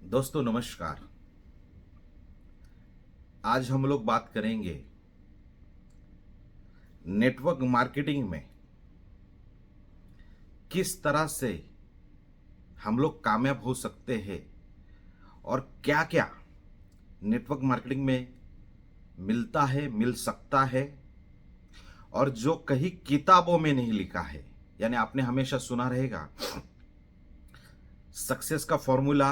दोस्तों नमस्कार। आज हम लोग बात करेंगे नेटवर्क मार्केटिंग में किस तरह से हम लोग कामयाब हो सकते हैं और क्या क्या नेटवर्क मार्केटिंग में मिलता है, मिल सकता है और जो कहीं किताबों में नहीं लिखा है। यानी आपने हमेशा सुना रहेगा सक्सेस का फॉर्मूला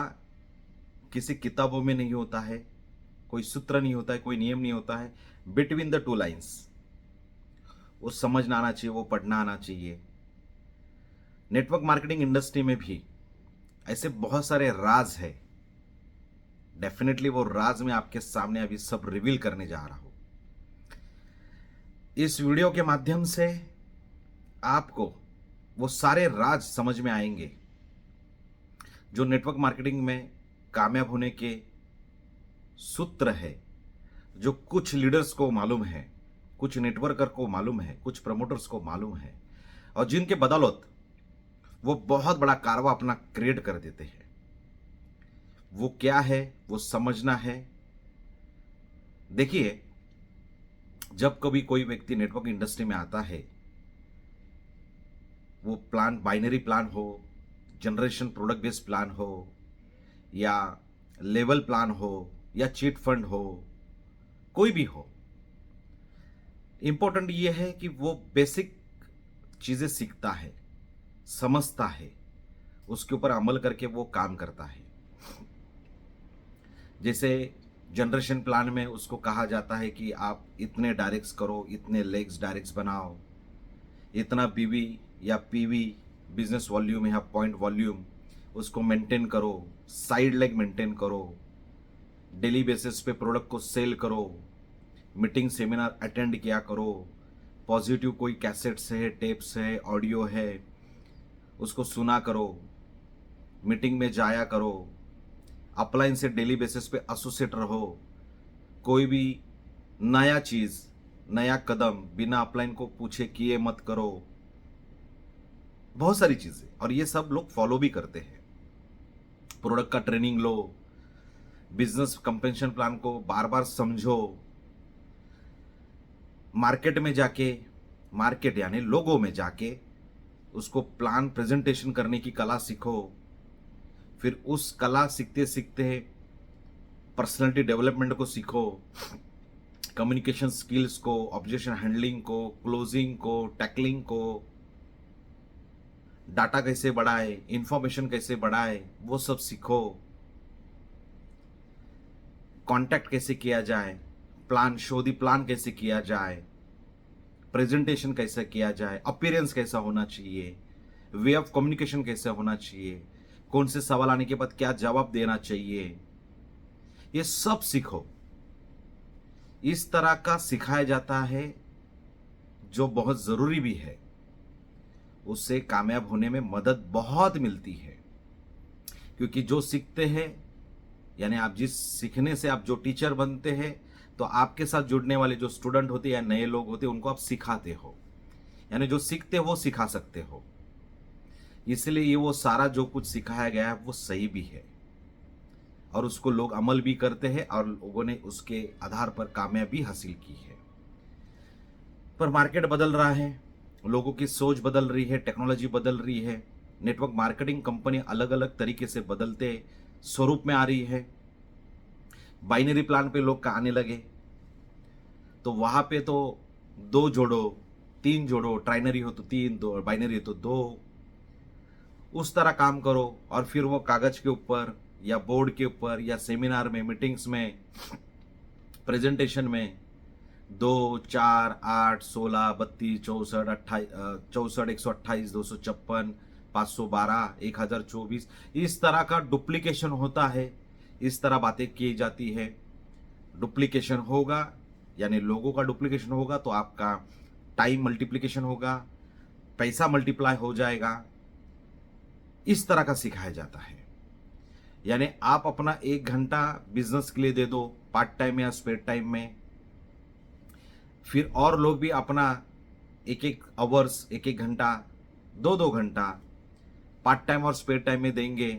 किसी किताबों में नहीं होता है, कोई सूत्र नहीं होता है, कोई नियम नहीं होता है। बिटवीन द टू लाइंस वो समझना आना चाहिए, वो पढ़ना आना चाहिए। नेटवर्क मार्केटिंग इंडस्ट्री में भी ऐसे बहुत सारे राज है। डेफिनेटली वो राज मैं आपके सामने अभी सब रिवील करने जा रहा हूं। इस वीडियो के माध्यम से आपको वो सारे राज समझ में आएंगे जो नेटवर्क मार्केटिंग में कामयाब होने के सूत्र है, जो कुछ लीडर्स को मालूम है, कुछ नेटवर्कर को मालूम है, कुछ प्रमोटर्स को मालूम है और जिनके बदौलत वो बहुत बड़ा कारवा अपना क्रिएट कर देते हैं। वो क्या है वो समझना है। देखिए, जब कभी कोई व्यक्ति नेटवर्क इंडस्ट्री में आता है, वो प्लान बाइनरी प्लान हो, जनरेशन प्रोडक्ट बेस्ड प्लान हो या लेवल प्लान हो या चीट फंड हो, कोई भी हो, इंपॉर्टेंट ये है कि वो बेसिक चीजें सीखता है, समझता है, उसके ऊपर अमल करके वो काम करता है। जैसे जनरेशन प्लान में उसको कहा जाता है कि आप इतने डायरेक्ट्स करो, इतने लेग्स डायरेक्ट्स बनाओ, इतना बीवी या पीवी बिजनेस वॉल्यूम या पॉइंट वॉल्यूम उसको मेंटेन करो, साइड लेग मेंटेन करो, डेली बेसिस पे प्रोडक्ट को सेल करो, मीटिंग सेमिनार अटेंड किया करो, पॉजिटिव कोई कैसेट्स है, टेप्स है, ऑडियो है, उसको सुना करो, मीटिंग में जाया करो, अपलाइन से डेली बेसिस पे एसोसिएट रहो, कोई भी नया चीज, नया कदम बिना अपलाइन को पूछे किए मत करो। बहुत सारी चीजें और ये सब लोग फॉलो भी करते हैं। प्रोडक्ट का ट्रेनिंग लो, बिजनेस कंपेंशन प्लान को बार बार समझो, मार्केट में जाके, मार्केट यानी लोगों में जाके उसको प्लान प्रेजेंटेशन करने की कला सीखो। फिर उस कला सीखते सीखते पर्सनालिटी डेवलपमेंट को सीखो, कम्युनिकेशन स्किल्स को, ऑब्जेक्शन हैंडलिंग को, क्लोजिंग को, टैकलिंग को, डाटा कैसे बढ़ाए, इंफॉर्मेशन कैसे बढ़ाए, वो सब सीखो। कांटेक्ट कैसे किया जाए, प्लान शो दी प्लान कैसे किया जाए, प्रेजेंटेशन कैसे किया जाए, अपीयरेंस कैसा होना चाहिए, वे ऑफ कम्युनिकेशन कैसे होना चाहिए, कौन से सवाल आने के बाद क्या जवाब देना चाहिए, ये सब सीखो। इस तरह का सिखाया जाता है जो बहुत जरूरी भी है। उससे कामयाब होने में मदद बहुत मिलती है, क्योंकि जो सीखते हैं, यानी आप जिस सीखने से आप जो टीचर बनते हैं, तो आपके साथ जुड़ने वाले जो स्टूडेंट होते हैं या नए लोग होते हैं उनको आप सिखाते हो। यानी जो सीखते हो वो सिखा सकते हो। इसलिए ये वो सारा जो कुछ सिखाया गया है वो सही भी है और उसको लोग अमल भी करते हैं और लोगों ने उसके आधार पर कामयाबी हासिल की है। पर मार्केट बदल रहा है, लोगों की सोच बदल रही है, टेक्नोलॉजी बदल रही है, नेटवर्क मार्केटिंग कंपनी अलग अलग तरीके से बदलते स्वरूप में आ रही है। बाइनरी प्लान पे लोग आने लगे, तो वहां पे तो दो जोड़ो, तीन जोड़ो, ट्राइनरी हो तो तीन, दो बाइनरी हो तो दो, उस तरह काम करो। और फिर वो कागज के ऊपर या बोर्ड के ऊपर या सेमिनार में, मीटिंग्स में, प्रेजेंटेशन में 2, 4, 8, 16, 32, 64, 64, 128, 256, 512, 1024, इस तरह का डुप्लीकेशन होता है। इस तरह बातें की जाती है। डुप्लीकेशन होगा यानी लोगों का डुप्लीकेशन होगा तो आपका टाइम मल्टीप्लिकेशन होगा, पैसा मल्टीप्लाई हो जाएगा। इस तरह का सिखाया जाता है। यानी आप अपना 1 घंटा बिजनेस के लिए दे दो, पार्ट टाइम या स्पेयर टाइम में, फिर और लोग भी अपना 1-1 आवर्स, 1-1 घंटा, 2-2 घंटा पार्ट टाइम और स्पेयर टाइम में देंगे।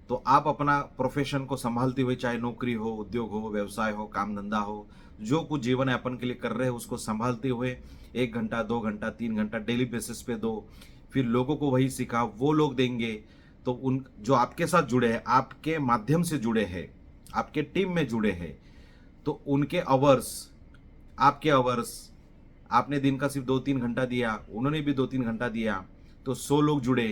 तो आप अपना प्रोफेशन को संभालते हुए, चाहे नौकरी हो, उद्योग हो, व्यवसाय हो, काम धंधा हो, जो कुछ जीवन यापन के लिए कर रहे हो उसको संभालते हुए 1 घंटा, 2 घंटा, 3 घंटा डेली बेसिस पे दो। फिर लोगों को वही सिखाओ, वो लोग देंगे। तो उन जो आपके साथ जुड़े हैं, आपके माध्यम से जुड़े हैं, आपके टीम में जुड़े हैं, तो उनके आवर्स, आपके आवर्स, आपने दिन का सिर्फ 2-3 घंटा दिया, उन्होंने भी 2-3 घंटा दिया, तो 100 लोग जुड़े,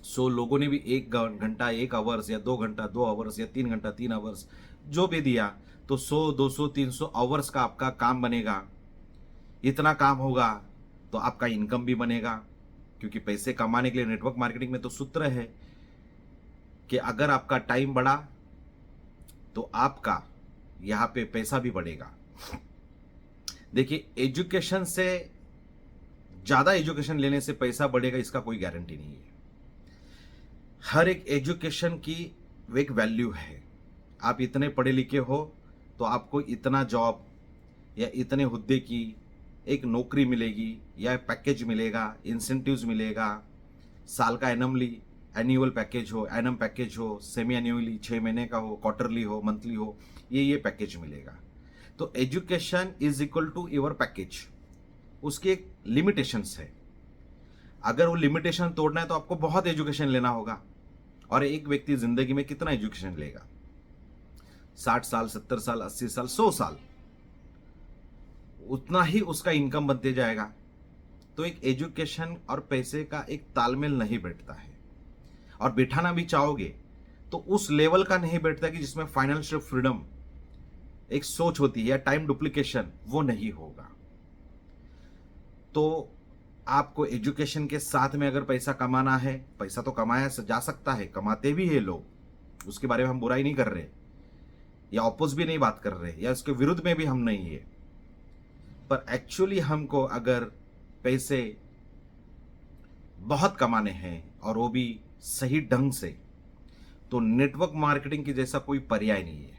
100 लोगों ने भी 1 घंटा, 1 आवर्स या 2 घंटा, 2 आवर्स या 3 घंटा, 3 आवर्स जो भी दिया, तो 100, 200, 300 आवर्स का आपका काम बनेगा। इतना काम होगा तो आपका इनकम भी बनेगा, क्योंकि पैसे कमाने के लिए नेटवर्क मार्केटिंग में तो सूत्र है कि अगर आपका टाइम बढ़ा तो आपका यहाँ पे पैसा भी बढ़ेगा। देखिए, एजुकेशन से ज़्यादा एजुकेशन लेने से पैसा बढ़ेगा इसका कोई गारंटी नहीं है। हर एक एजुकेशन की एक वैल्यू है। आप इतने पढ़े लिखे हो तो आपको इतना जॉब या इतने हुद्दे की एक नौकरी मिलेगी या पैकेज मिलेगा, इंसेंटिव्स मिलेगा, साल का एनुअल पैकेज हो, एनम पैकेज हो, सेमी एनुअली 6 महीने का हो, क्वार्टरली हो, मंथली हो, ये पैकेज मिलेगा। तो education is equal to your package. उसकी एक लिमिटेशंस है। अगर वो लिमिटेशन तोड़ना है तो आपको बहुत एजुकेशन लेना होगा। और एक व्यक्ति जिंदगी में कितना एजुकेशन लेगा? 60 साल, 70 साल, 80 साल, 100 साल, उतना ही उसका इनकम बनते जाएगा। तो एक एजुकेशन और पैसे का एक तालमेल नहीं बैठता है, और बिठाना भी चाहोगे तो उस लेवल का नहीं बैठता कि जिसमें फाइनेंशियल फ्रीडम एक सोच होती है या टाइम डुप्लीकेशन, वो नहीं होगा। तो आपको एजुकेशन के साथ में अगर पैसा कमाना है, पैसा तो कमाया जा सकता है, कमाते भी है लोग, उसके बारे में हम बुराई नहीं कर रहे या ऑपोज भी नहीं बात कर रहे या उसके विरुद्ध में भी हम नहीं है। पर एक्चुअली हमको अगर पैसे बहुत कमाने हैं और वो भी सही ढंग से, तो नेटवर्क मार्केटिंग की जैसा कोई पर्याय नहीं है।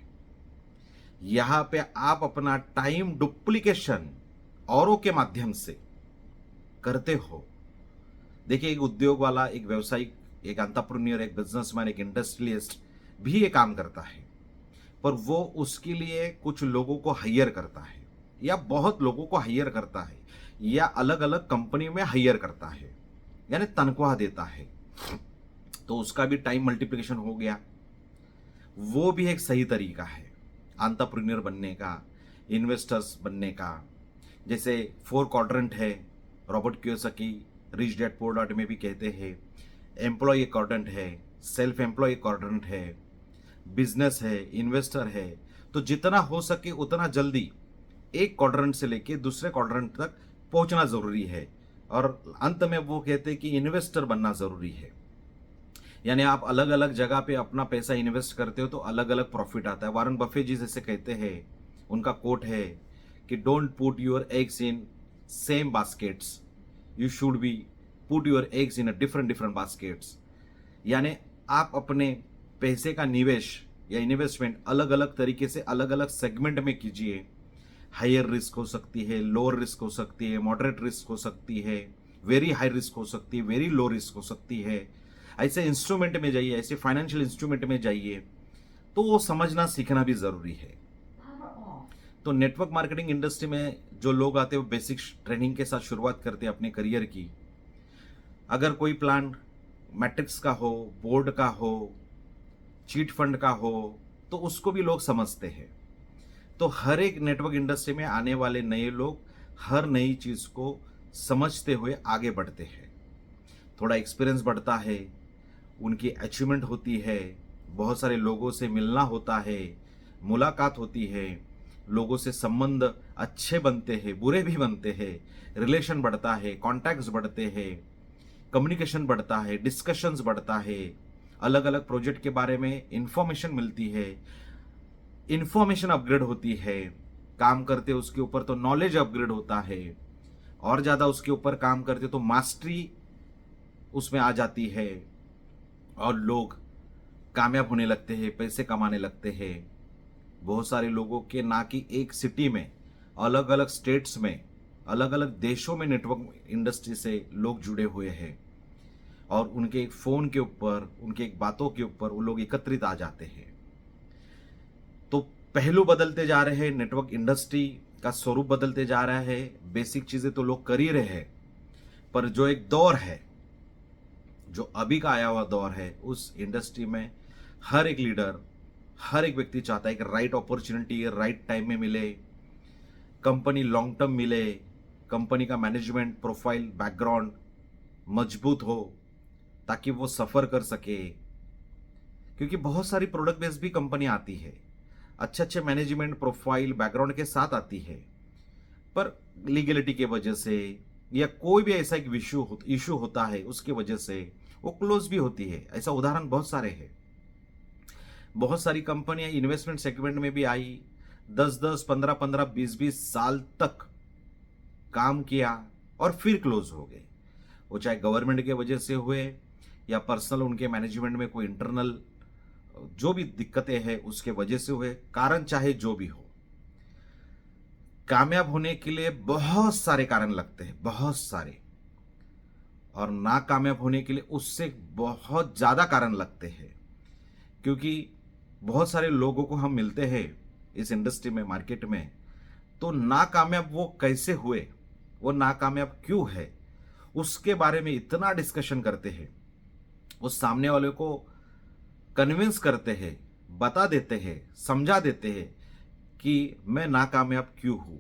यहां पे आप अपना टाइम डुप्लीकेशन औरों के माध्यम से करते हो। देखिए, एक उद्योग वाला, एक व्यवसायिक, एक एंटरप्रेन्योर, एक बिजनेसमैन, एक इंडस्ट्रियलिस्ट भी ये काम करता है, पर वो उसके लिए कुछ लोगों को हायर करता है या बहुत लोगों को हायर करता है या अलग अलग कंपनी में हायर करता है, यानी तनख्वाह देता है। तो उसका भी टाइम मल्टीप्लिकेशन हो गया। वो भी एक सही तरीका है एंटरप्रेन्योर बनने का, इन्वेस्टर्स बनने का। जैसे 4 क्वाड्रेंट है, Robert Kiyosaki rich dad poor dad में भी कहते हैं। एम्प्लॉय एक क्वाड्रेंट है, सेल्फ एम्प्लॉय एक क्वाड्रेंट है, बिजनेस है, इन्वेस्टर है। तो जितना हो सके उतना जल्दी एक क्वाड्रेंट से लेके दूसरे क्वाड्रेंट तक पहुंचना जरूरी है। और अंत में वो कहते हैं कि इन्वेस्टर बनना जरूरी है, यानी आप अलग अलग जगह पे अपना पैसा इन्वेस्ट करते हो तो अलग अलग प्रॉफिट आता है। वारन बफे जी जैसे कहते हैं, उनका कोट है कि don't put your eggs in same baskets, you should be put your eggs in different baskets. यानी आप अपने पैसे का निवेश या इन्वेस्टमेंट अलग अलग तरीके से अलग अलग सेगमेंट में कीजिए। हायर रिस्क हो सकती है, लोअर रिस्क हो सकती है, मॉडरेट रिस्क हो सकती है, वेरी हाई रिस्क हो सकती है, वेरी लो रिस्क हो सकती है। ऐसे इंस्ट्रूमेंट में जाइए, ऐसे फाइनेंशियल इंस्ट्रूमेंट में जाइए, तो वो समझना सीखना भी जरूरी है। तो नेटवर्क मार्केटिंग इंडस्ट्री में जो लोग आते हैं वो बेसिक ट्रेनिंग के साथ शुरुआत करते हैं अपने करियर की। अगर कोई प्लान मैट्रिक्स का हो, बोर्ड का हो, चीट फंड का हो, तो उसको भी लोग समझते हैं। तो हर एक नेटवर्क इंडस्ट्री में आने वाले नए लोग हर नई चीज को समझते हुए आगे बढ़ते हैं। थोड़ा एक्सपीरियंस बढ़ता है, उनकी अचीवमेंट होती है, बहुत सारे लोगों से मिलना होता है, मुलाकात होती है, लोगों से संबंध अच्छे बनते हैं, बुरे भी बनते हैं, रिलेशन बढ़ता है, कॉन्टैक्ट्स बढ़ते हैं, कम्युनिकेशन बढ़ता है, डिस्कशंस बढ़ता है, अलग अलग प्रोजेक्ट के बारे में इंफॉर्मेशन मिलती है, इंफॉर्मेशन अपग्रेड होती है, काम करते उसके ऊपर तो नॉलेज अपग्रेड होता है, और ज़्यादा उसके ऊपर काम करते तो मास्टरी उसमें आ जाती है, और लोग कामयाब होने लगते हैं, पैसे कमाने लगते हैं। बहुत सारे लोगों के ना कि एक सिटी में, अलग अलग स्टेट्स में, अलग अलग देशों में नेटवर्क इंडस्ट्री से लोग जुड़े हुए हैं। और उनके एक फ़ोन के ऊपर, उनके एक बातों के ऊपर वो लोग एकत्रित आ जाते हैं। तो पहलू बदलते जा रहे हैं, नेटवर्क इंडस्ट्री का स्वरूप बदलते जा रहा है, बेसिक चीज़ें तो लोग कर ही रहे हैं, पर जो एक दौर है, जो अभी का आया हुआ दौर है, उस इंडस्ट्री में हर एक लीडर, हर एक व्यक्ति चाहता है कि राइट अपॉर्चुनिटी राइट टाइम में मिले, कंपनी लॉन्ग टर्म मिले, कंपनी का मैनेजमेंट प्रोफाइल बैकग्राउंड मजबूत हो ताकि वो सफ़र कर सके। क्योंकि बहुत सारी प्रोडक्ट बेस्ड भी कंपनी आती है, अच्छे अच्छे मैनेजमेंट प्रोफाइल बैकग्राउंड के साथ आती है, पर लीगलिटी के वजह से या कोई भी ऐसा एक इशू होता है उसकी वजह से वो क्लोज भी होती है। ऐसा उदाहरण बहुत सारे हैं। बहुत सारी कंपनियां इन्वेस्टमेंट सेगमेंट में भी आई, 10-10, 15-15, 20-20 साल तक काम किया और फिर क्लोज हो गए। वो चाहे गवर्नमेंट के वजह से हुए या पर्सनल उनके मैनेजमेंट में कोई इंटरनल जो भी दिक्कतें हैं उसके वजह से हुए, कारण चाहे जो भी हो। कामयाब होने के लिए बहुत सारे कारण लगते हैं, बहुत सारे, और नाकामयाब होने के लिए उससे बहुत ज़्यादा कारण लगते हैं। क्योंकि बहुत सारे लोगों को हम मिलते हैं इस इंडस्ट्री में, मार्केट में, तो नाकामयाब वो कैसे हुए, वो नाकामयाब क्यों है, उसके बारे में इतना डिस्कशन करते हैं, उस सामने वाले को कन्विंस करते हैं, बता देते हैं, समझा देते हैं कि मैं नाकामयाब क्यों हूँ।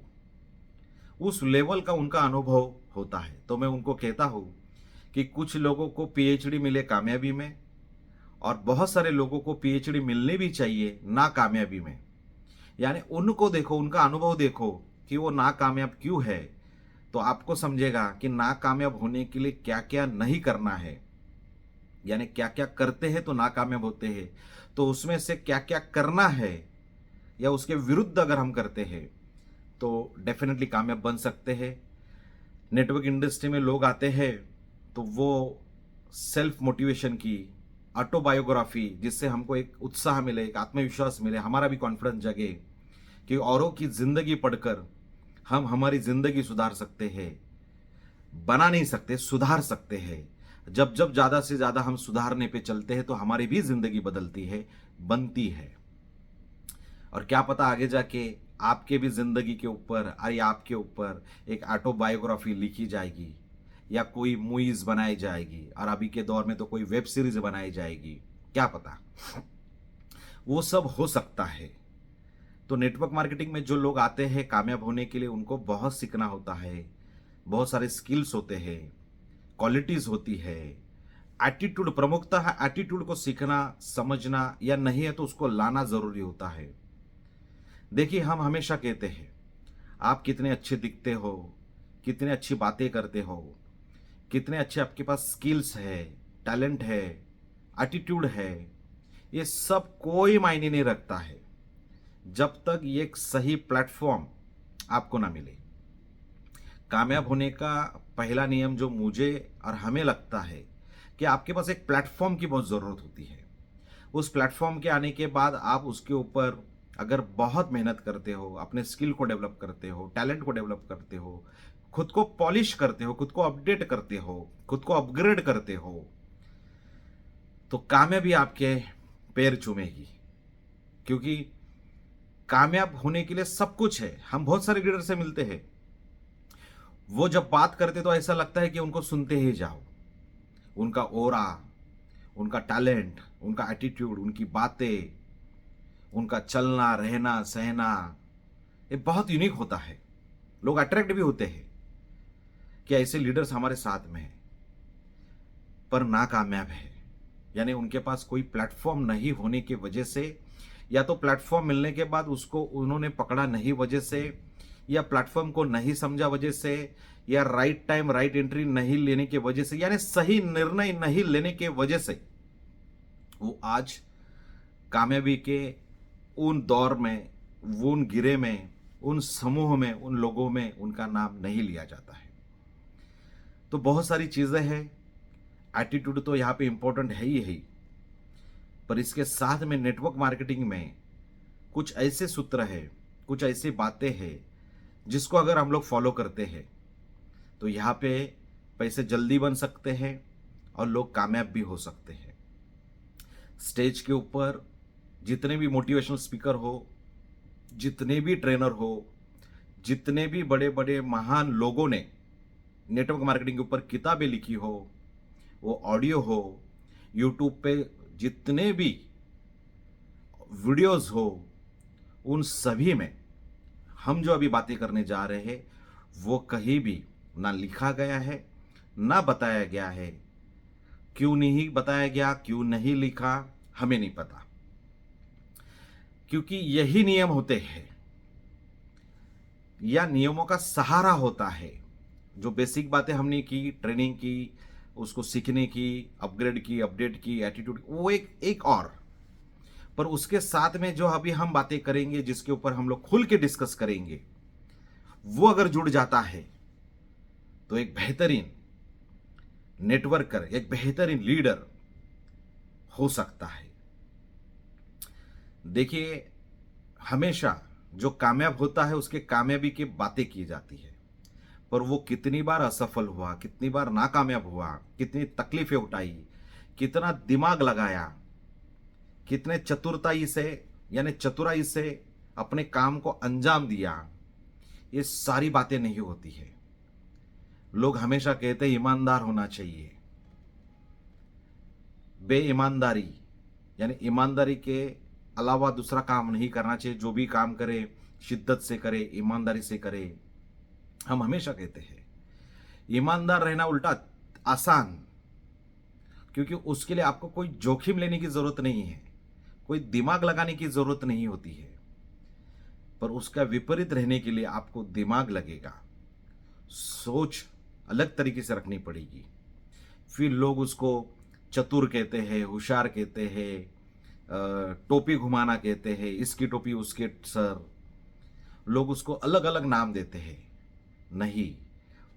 उस लेवल का उनका अनुभव होता है। तो मैं उनको कहता हूँ कि कुछ लोगों को पीएचडी मिले कामयाबी में, और बहुत सारे लोगों को पीएचडी मिलने भी चाहिए नाकामयाबी में। यानी उनको देखो, उनका अनुभव देखो कि वो नाकामयाब क्यों है, तो आपको समझेगा कि नाकामयाब होने के लिए क्या क्या नहीं करना है, यानी क्या क्या करते हैं तो नाकामयाब होते हैं, तो उसमें से क्या क्या करना है या उसके विरुद्ध अगर हम करते हैं तो डेफिनेटली कामयाब बन सकते हैं। नेटवर्क इंडस्ट्री में लोग आते हैं तो वो सेल्फ मोटिवेशन की ऑटोबायोग्राफी, जिससे हमको एक उत्साह मिले, एक आत्मविश्वास मिले, हमारा भी कॉन्फिडेंस जगे कि औरों की जिंदगी पढ़कर हम हमारी जिंदगी सुधार सकते हैं, बना नहीं सकते, सुधार सकते हैं। जब जब ज़्यादा से ज़्यादा हम सुधारने पे चलते हैं तो हमारी भी जिंदगी बदलती है, बनती है। और क्या पता आगे जाके आपके भी जिंदगी के ऊपर या आपके ऊपर एक ऑटोबायोग्राफी लिखी जाएगी या कोई मूवीज बनाई जाएगी, और अभी के दौर में तो कोई वेब सीरीज बनाई जाएगी, क्या पता, वो सब हो सकता है। तो नेटवर्क मार्केटिंग में जो लोग आते हैं कामयाब होने के लिए, उनको बहुत सीखना होता है, बहुत सारे स्किल्स होते हैं, क्वालिटीज होती है, एटीट्यूड प्रमुखता है। एटीट्यूड को सीखना, समझना, या नहीं है तो उसको लाना जरूरी होता है। देखिए, हम हमेशा कहते हैं आप कितने अच्छे दिखते हो, कितने अच्छी बातें करते हो, कितने अच्छे आपके पास स्किल्स है, टैलेंट है, एटीट्यूड है, ये सब कोई मायने नहीं रखता है जब तक ये एक सही प्लेटफॉर्म आपको ना मिले। कामयाब होने का पहला नियम जो मुझे और हमें लगता है कि आपके पास एक प्लेटफॉर्म की बहुत ज़रूरत होती है। उस प्लेटफॉर्म के आने के बाद आप उसके ऊपर अगर बहुत मेहनत करते हो, अपने स्किल को डेवलप करते हो, टैलेंट को डेवलप करते हो, खुद को पॉलिश करते हो, खुद को अपडेट करते हो, खुद को अपग्रेड करते हो, तो कामयाबी आपके पैर चूमेगी। क्योंकि कामयाब होने के लिए सब कुछ है। हम बहुत सारे लीडर से मिलते हैं, वो जब बात करते तो ऐसा लगता है कि उनको सुनते ही जाओ। उनका ओरा, उनका टैलेंट, उनका एटीट्यूड, उनकी बातें, उनका चलना, रहना, सहना, ये बहुत यूनिक होता है। लोग अट्रैक्ट भी होते हैं कि ऐसे लीडर्स हमारे साथ में हैं, पर नाकामयाब है। यानी उनके पास कोई प्लेटफॉर्म नहीं होने की वजह से, या तो प्लेटफॉर्म मिलने के बाद उसको उन्होंने पकड़ा नहीं वजह से, या प्लेटफॉर्म को नहीं समझा वजह से, या राइट टाइम राइट एंट्री नहीं लेने की वजह से, यानी सही निर्णय नहीं लेने के वजह से वो आज कामयाबी के उन दौर में, उन गिरे में, उन समूह में, उन लोगों में उनका नाम नहीं लिया जाता है। तो बहुत सारी चीज़ें हैं। एटीट्यूड तो यहाँ पे इम्पोर्टेंट है ही, पर इसके साथ में नेटवर्क मार्केटिंग में कुछ ऐसे सूत्र है, कुछ ऐसी बातें हैं जिसको अगर हम लोग फॉलो करते हैं तो यहाँ पे पैसे जल्दी बन सकते हैं, और लोग कामयाब भी हो सकते हैं। स्टेज के ऊपर जितने भी मोटिवेशनल स्पीकर हो, जितने भी ट्रेनर हो, जितने भी बड़े बड़े महान लोगों ने नेटवर्क मार्केटिंग के ऊपर किताबें लिखी हो, वो ऑडियो हो, यूट्यूब पे जितने भी वीडियोस हो, उन सभी में हम जो अभी बातें करने जा रहे हैं वो कहीं भी ना लिखा गया है, ना बताया गया है। क्यों नहीं बताया गया, क्यों नहीं लिखा, हमें नहीं पता, क्योंकि यही नियम होते हैं या नियमों का सहारा होता है। जो बेसिक बातें हमने की, ट्रेनिंग की, उसको सीखने की, अपग्रेड की, अपडेट की, एटीट्यूड, वो एक और। पर उसके साथ में जो अभी हम बातें करेंगे, जिसके ऊपर हम लोग खुल के डिस्कस करेंगे, वो अगर जुड़ जाता है तो एक बेहतरीन नेटवर्कर, एक बेहतरीन लीडर हो सकता है। देखिए, हमेशा जो कामयाब होता है उसके कामयाबी की बातें की जाती है, पर वो कितनी बार असफल हुआ, कितनी बार नाकामयाब हुआ, कितनी तकलीफें उठाई, कितना दिमाग लगाया, कितने चतुरताई से यानी चतुराई से अपने काम को अंजाम दिया, ये सारी बातें नहीं होती है। लोग हमेशा कहते हैं ईमानदार होना चाहिए। बेईमानदारी यानी ईमानदारी के अलावा दूसरा काम नहीं करना चाहिए। जो भी काम करे शिद्दत से करे, ईमानदारी से करे, हम हमेशा कहते हैं। ईमानदार रहना उल्टा आसान, क्योंकि उसके लिए आपको कोई जोखिम लेने की जरूरत नहीं है, कोई दिमाग लगाने की जरूरत नहीं होती है। पर उसका विपरीत रहने के लिए आपको दिमाग लगेगा, सोच अलग तरीके से रखनी पड़ेगी। फिर लोग उसको चतुर कहते हैं, होशियार कहते हैं, टोपी घुमाना कहते हैं, इसकी टोपी उसके सर, लोग उसको अलग अलग नाम देते हैं। नहीं,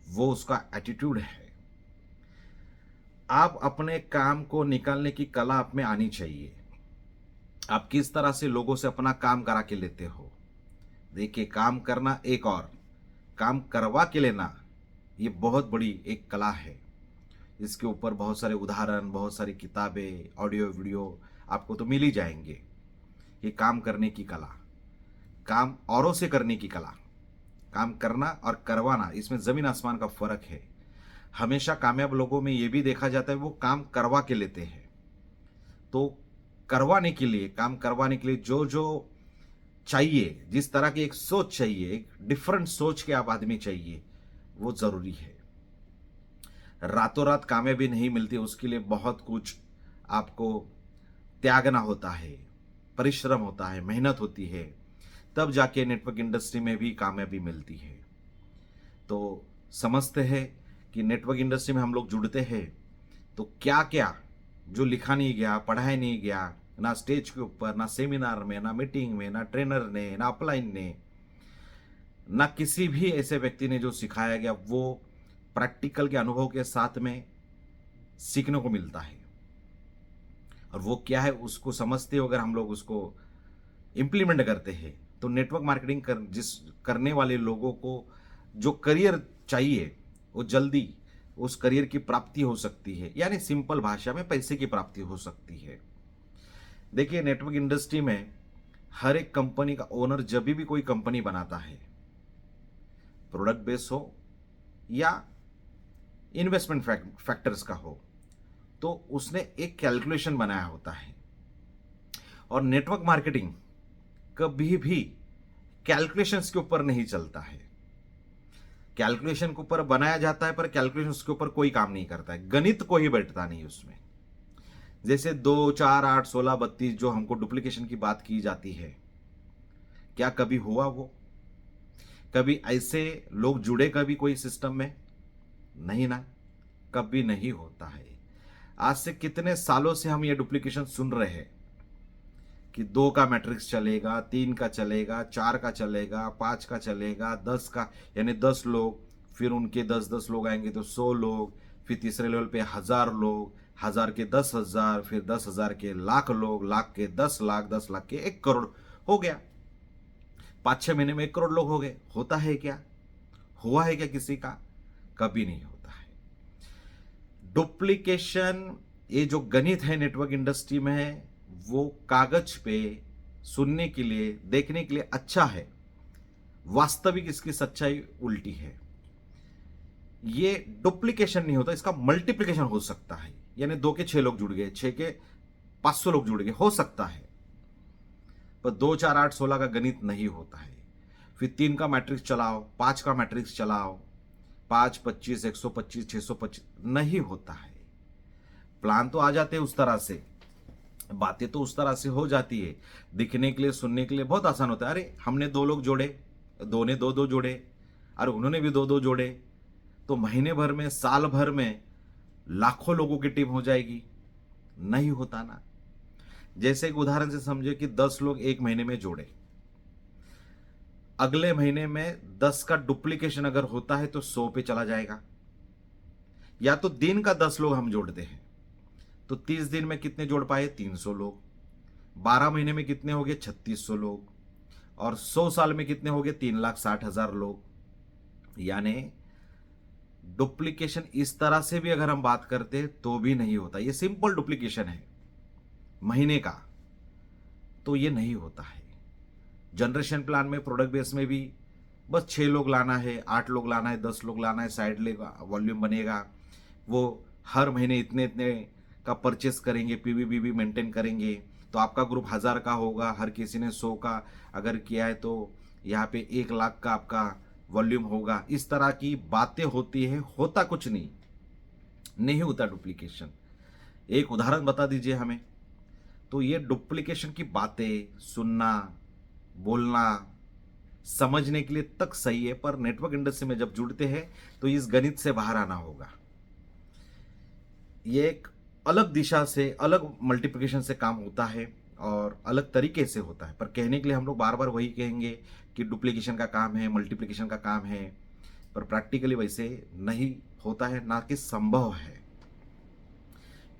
वो उसका एटीट्यूड है। आप अपने काम को निकालने की कला आप में आनी चाहिए। आप किस तरह से लोगों से अपना काम करा के लेते हो। देखिए, काम करना एक और काम करवा के लेना, ये बहुत बड़ी एक कला है। इसके ऊपर बहुत सारे उदाहरण, बहुत सारी किताबें, ऑडियो वीडियो आपको तो मिल ही जाएंगे। ये काम करने की कला, काम औरों से करने की कला, काम करना और करवाना, इसमें जमीन आसमान का फर्क है। हमेशा कामयाब लोगों में ये भी देखा जाता है वो काम करवा के लेते हैं। तो करवाने के लिए, काम करवाने के लिए जो जो चाहिए, जिस तरह की एक सोच चाहिए, एक डिफरेंट सोच के आप आदमी चाहिए, वो जरूरी है। रातों रात कामयाबी नहीं मिलती, उसके लिए बहुत कुछ आपको त्यागना होता है, परिश्रम होता है, मेहनत होती है, तब जाके नेटवर्क इंडस्ट्री में भी कामयाबी मिलती है। तो समझते हैं कि नेटवर्क इंडस्ट्री में हम लोग जुड़ते हैं तो क्या क्या जो लिखा नहीं गया, पढ़ाया नहीं गया, ना स्टेज के ऊपर, ना सेमिनार में, ना मीटिंग में, ना ट्रेनर ने, ना अपलाइन ने, ना किसी भी ऐसे व्यक्ति ने जो सिखाया गया, वो प्रैक्टिकल के अनुभव के साथ में सीखने को मिलता है। और वो क्या है उसको समझते हो, अगर हम लोग उसको इम्प्लीमेंट करते हैं तो नेटवर्क मार्केटिंग करने वाले लोगों को जो करियर चाहिए वो जल्दी उस करियर की प्राप्ति हो सकती है, यानी सिंपल भाषा में पैसे की प्राप्ति हो सकती है। देखिए, नेटवर्क इंडस्ट्री में हर एक कंपनी का ओनर जब भी कोई कंपनी बनाता है, प्रोडक्ट बेस हो या इन्वेस्टमेंट फैक्टर्स का हो, तो उसने एक कैलकुलेशन बनाया होता है। और नेटवर्क मार्केटिंग कभी भी कैलकुलेशंस के ऊपर नहीं चलता है। कैलकुलेशन के ऊपर बनाया जाता है, पर कैलकुलेशंस के ऊपर कोई काम नहीं करता है, गणित कोई बैठता नहीं उसमें। जैसे 2 4 8 16 32 जो हमको डुप्लीकेशन की बात की जाती है, क्या कभी हुआ वो? कभी ऐसे लोग जुड़े कभी कोई सिस्टम में? नहीं ना, कभी नहीं होता है। आज से कितने सालों से हम ये डुप्लीकेशन सुन रहे हैं कि 2 का मैट्रिक्स चलेगा, 3 का चलेगा, 4 का चलेगा, 5 का चलेगा, 10 का, यानी 10 लोग, फिर उनके 10-10 लोग आएंगे तो 100 लोग, फिर तीसरे लेवल पे 1000 लोग, 1000 के 10,000, फिर 10,000 के लाख लोग, लाख के 10 लाख, 10 लाख के 1 करोड़ हो गया। 5-6 महीने में 1 करोड़ लोग हो गए। होता है क्या? हुआ है क्या किसी का? कभी नहीं होता है। डुप्लीकेशन, ये जो गणित है नेटवर्क इंडस्ट्री में है, वो कागज पे सुनने के लिए, देखने के लिए अच्छा है, वास्तविक इसकी सच्चाई उल्टी है। ये डुप्लीकेशन नहीं होता, इसका मल्टीप्लीकेशन हो सकता है। यानी 2 के 6 लोग जुड़ गए, 6 के 500 लोग जुड़ गए, हो सकता है, पर 2 4 8 16 का गणित नहीं होता है। फिर 3 का मैट्रिक्स चलाओ, 5 का मैट्रिक्स चलाओ, 5 25 125 625 नहीं होता है। प्लान तो आ जाते हैं उस तरह से, बातें तो उस तरह से हो जाती है, दिखने के लिए सुनने के लिए बहुत आसान होता है। अरे हमने 2 लोग जोड़े, 2 ने 2 जोड़े, अरे उन्होंने भी 2 जोड़े, तो महीने भर में, साल भर में लाखों लोगों की टीम हो जाएगी। नहीं होता ना। जैसे एक उदाहरण से समझे कि 10 लोग एक महीने में जोड़े, अगले महीने में 10 का डुप्लीकेशन अगर होता है तो 100 पे चला जाएगा। या तो दिन का 10 लोग हम जोड़ते हैं तो 30 दिन में कितने जोड़ पाए? 300 लोग। 12 महीने में कितने हो गए? 3600 लोग। और 100 साल में कितने हो गए? 3,60,000 लोग। यानी डुप्लीकेशन इस तरह से भी अगर हम बात करते हैं तो भी नहीं होता। ये सिंपल डुप्लीकेशन है महीने का, तो ये नहीं होता है। जनरेशन प्लान में, प्रोडक्ट बेस में भी बस 6 लोग लाना है, 8 लोग लाना है, 10 लोग लाना है, साइड लेगा, वॉल्यूम बनेगा, वो हर महीने इतने इतने का परचेस करेंगे, पीवीबीबी मेंटेन करेंगे, तो आपका ग्रुप 1000 का होगा, हर किसी ने 100 का अगर किया है तो यहाँ पे 1 लाख का आपका वॉल्यूम होगा। इस तरह की बातें होती है, होता कुछ नहीं, नहीं होता डुप्लीकेशन। एक उदाहरण बता दीजिए हमें। तो ये डुप्लीकेशन की बातें सुनना, बोलना, समझने के लिए तक सही है, पर नेटवर्क इंडस्ट्री में जब जुड़ते हैं तो इस गणित से बाहर आना होगा। ये एक अलग दिशा से, अलग मल्टीप्लिकेशन से काम होता है और अलग तरीके से होता है, पर कहने के लिए हम लोग बार बार वही कहेंगे कि डुप्लीकेशन का काम है, मल्टीप्लिकेशन का काम है, पर प्रैक्टिकली वैसे नहीं होता है, ना कि संभव है,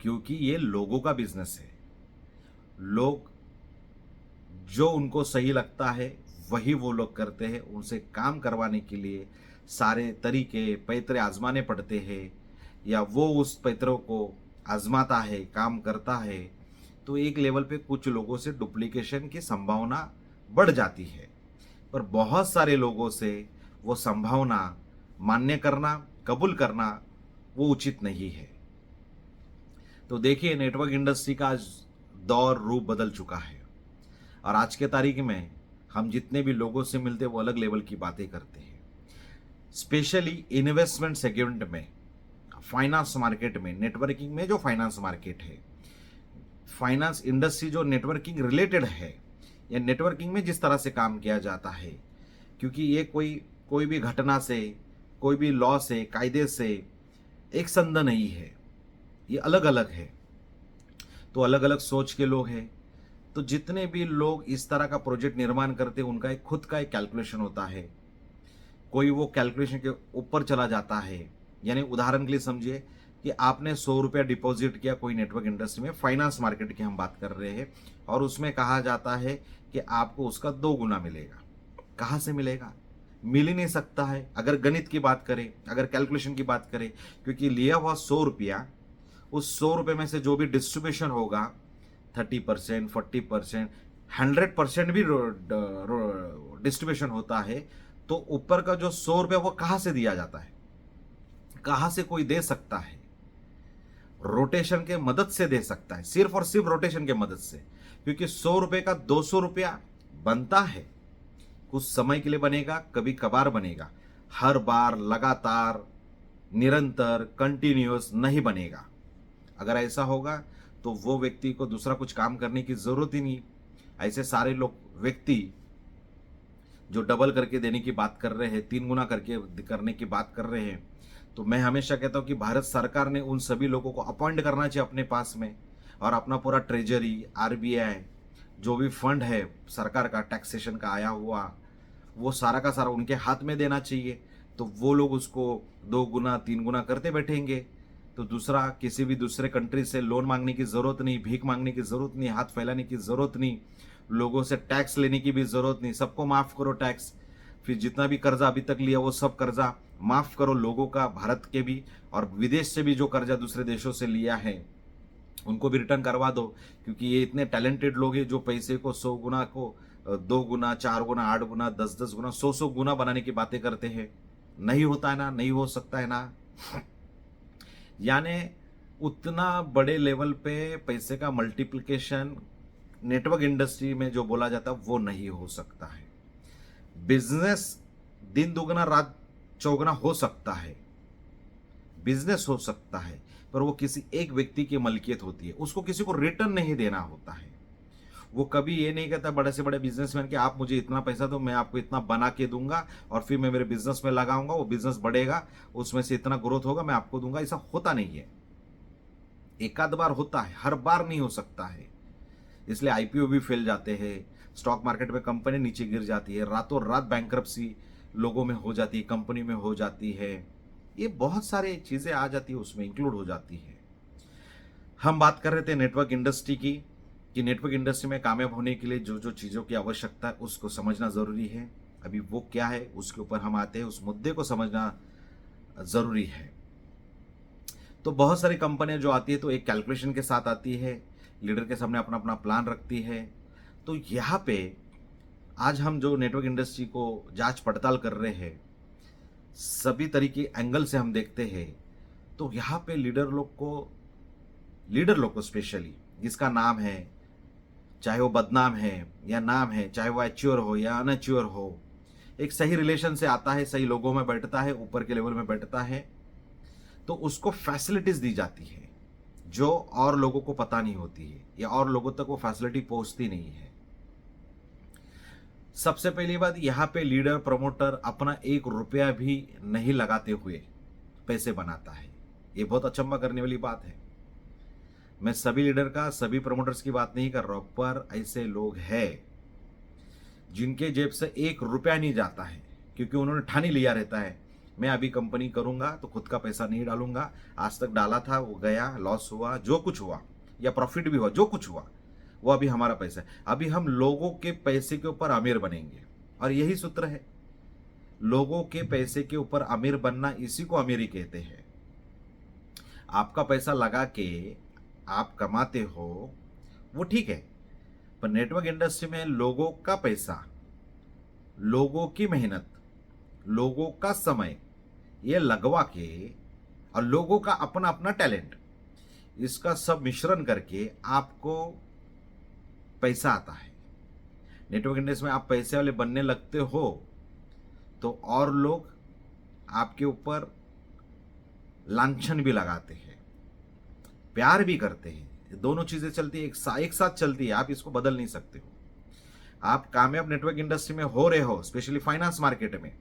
क्योंकि ये लोगों का बिजनेस है। लोग जो उनको सही लगता है वही वो लोग करते हैं। उनसे काम करवाने के लिए सारे तरीके, पैतरे आजमाने पड़ते हैं, या वो उस पैतरों को आजमाता है, काम करता है, तो एक लेवल पे कुछ लोगों से डुप्लीकेशन की संभावना बढ़ जाती है, पर बहुत सारे लोगों से वो संभावना मान्य करना, कबूल करना वो उचित नहीं है। तो देखिए, नेटवर्क इंडस्ट्री का आज दौर रूप बदल चुका है, और आज के तारीख में हम जितने भी लोगों से मिलते हैं वो अलग लेवल की बातें करते हैं। स्पेशली इन्वेस्टमेंट सेगमेंट में, फाइनेंस मार्केट में, नेटवर्किंग में, जो फाइनेंस मार्केट है, फाइनेंस इंडस्ट्री जो नेटवर्किंग रिलेटेड है, या नेटवर्किंग में जिस तरह से काम किया जाता है, क्योंकि ये कोई भी घटना से, कोई भी लॉ से, कायदे से एक संद नहीं है, ये अलग अलग है। तो अलग अलग सोच के लोग हैं, तो जितने भी लोग इस तरह का प्रोजेक्ट निर्माण करते हैं उनका एक खुद का एक कैलकुलेशन होता है। कोई वो कैलकुलेशन के ऊपर चला जाता है। यानी उदाहरण के लिए समझिए कि आपने 100 रुपया डिपॉजिट किया कोई नेटवर्क इंडस्ट्री में, फाइनेंस मार्केट की हम बात कर रहे हैं, और उसमें कहा जाता है कि आपको उसका 2 गुना मिलेगा। कहाँ से मिलेगा? मिल ही नहीं सकता है अगर गणित की बात करें, अगर कैलकुलेशन की बात करें, क्योंकि लिया हुआ 100 रुपया, उस 100 रुपये में से जो भी डिस्ट्रीब्यूशन होगा 30%, 40%, 100% भी डिस्ट्रीब्यूशन होता है, तो ऊपर का जो 100 रुपया वो कहाँ से दिया जाता है? कहाँ से कोई दे सकता है? रोटेशन के मदद से दे सकता है, सिर्फ और सिर्फ रोटेशन के मदद से, क्योंकि 100 रुपये का 200 रुपया बनता है, कुछ समय के लिए बनेगा, कभी कभार बनेगा, हर बार लगातार निरंतर कंटिन्यूअस नहीं बनेगा। अगर ऐसा होगा तो वो व्यक्ति को दूसरा कुछ काम करने की जरूरत ही नहीं। ऐसे सारे लोग व्यक्ति जो डबल करके देने की बात कर रहे हैं, 3 गुना करके करने की बात कर रहे हैं, तो मैं हमेशा कहता हूं कि भारत सरकार ने उन सभी लोगों को अपॉइंट करना चाहिए अपने पास में, और अपना पूरा ट्रेजरी, आरबीआई, जो भी फंड है सरकार का, टैक्सेशन का आया हुआ, वो सारा का सारा उनके हाथ में देना चाहिए। तो वो लोग उसको 2 गुना 3 गुना करते बैठेंगे, तो दूसरा किसी भी दूसरे कंट्री से लोन मांगने की ज़रूरत नहीं, भीख मांगने की ज़रूरत नहीं, हाथ फैलाने की ज़रूरत नहीं, लोगों से टैक्स लेने की भी ज़रूरत नहीं। सबको माफ़ करो टैक्स, फिर जितना भी कर्जा अभी तक लिया वो सब कर्जा माफ़ करो लोगों का, भारत के भी और विदेश से भी जो कर्जा दूसरे देशों से लिया है उनको भी रिटर्न करवा दो, क्योंकि ये इतने टैलेंटेड लोग हैं जो पैसे को 100 गुना को 2 गुना, 4 गुना, 8 गुना, 10-10 गुना, 100-100 गुना बनाने की बातें करते हैं। नहीं होता है ना, नहीं हो सकता है ना। यानी उतना बड़े लेवल पे पैसे का मल्टीप्लिकेशन नेटवर्क इंडस्ट्री में जो बोला जाता है वो नहीं हो सकता है। बिजनेस दिन दुगना रात चौगुना हो सकता है, बिजनेस हो सकता है, पर वो किसी एक व्यक्ति की मलकियत होती है, उसको किसी को रिटर्न नहीं देना होता है। वो कभी ये नहीं कहता बड़े से बड़े बिजनेसमैन कि आप मुझे इतना पैसा दो, मैं आपको इतना बना के दूंगा और फिर मैं मेरे बिजनेस में लगाऊंगा, वो बिजनेस बढ़ेगा, उसमें से इतना ग्रोथ होगा, मैं आपको दूंगा। ऐसा होता नहीं है। एक आध बार होता है, हर बार नहीं हो सकता है। इसलिए आईपीओ भी फेल जाते हैं, स्टॉक मार्केट में कंपनी नीचे गिर जाती है, रातों रात बैंकरप्सी लोगों में हो जाती है, कंपनी में हो जाती है। ये बहुत सारे चीज़ें आ जाती है, उसमें इंक्लूड हो जाती है। हम बात कर रहे थे नेटवर्क इंडस्ट्री की, कि नेटवर्क इंडस्ट्री में कामयाब होने के लिए जो जो चीज़ों की आवश्यकता है उसको समझना ज़रूरी है। अभी वो क्या है उसके ऊपर हम आते हैं, उस मुद्दे को समझना ज़रूरी है। तो बहुत सारी कंपनियां जो आती है तो एक कैलकुलेशन के साथ आती है, लीडर के सामने अपना अपना प्लान रखती है। तो यहाँ पे आज हम जो नेटवर्क इंडस्ट्री को जांच पड़ताल कर रहे हैं, सभी तरीके एंगल से हम देखते हैं, तो यहाँ पे लीडर लोग को स्पेशली जिसका नाम है, चाहे वो बदनाम है या नाम है, चाहे वो एच्योर हो या अनएच्योर हो, एक सही रिलेशन से आता है, सही लोगों में बैठता है, ऊपर के लेवल में बैठता है, तो उसको फैसिलिटीज दी जाती है जो और लोगों को पता नहीं होती है, या और लोगों तक वो फैसिलिटी पहुंचती नहीं है। सबसे पहली बात, यहाँ पे लीडर प्रमोटर अपना 1 रुपया भी नहीं लगाते हुए पैसे बनाता है। ये बहुत अचंभा करने वाली बात है। मैं सभी लीडर का, सभी प्रमोटर्स की बात नहीं कर रहा हूं, पर ऐसे लोग हैं जिनके जेब से 1 रुपया नहीं जाता है, क्योंकि उन्होंने ठानी लिया रहता है मैं अभी कंपनी करूंगा तो खुद का पैसा नहीं डालूंगा, आज तक डाला था वो गया, लॉस हुआ, जो कुछ हुआ या प्रॉफिट भी हुआ, जो कुछ हुआ वो अभी हमारा पैसा है, अभी हम लोगों के पैसे के ऊपर अमीर बनेंगे। और यही सूत्र है, लोगों के पैसे के ऊपर अमीर बनना, इसी को अमीरी कहते हैं। आपका पैसा लगा के आप कमाते हो वो ठीक है, पर नेटवर्क इंडस्ट्री में लोगों का पैसा, लोगों की मेहनत, लोगों का समय ये लगवा के और लोगों का अपना अपना टैलेंट, इसका सब मिश्रण करके आपको पैसा आता है। नेटवर्क इंडस्ट्री में आप पैसे वाले बनने लगते हो तो और लोग आपके ऊपर लांछन भी लगाते हैं, प्यार भी करते हैं। दोनों चीजें चलती है, एक साथ चलती है, आप इसको बदल नहीं सकते हो। आप कामयाब नेटवर्क इंडस्ट्री में हो रहे हो, स्पेशली फाइनेंस मार्केट में,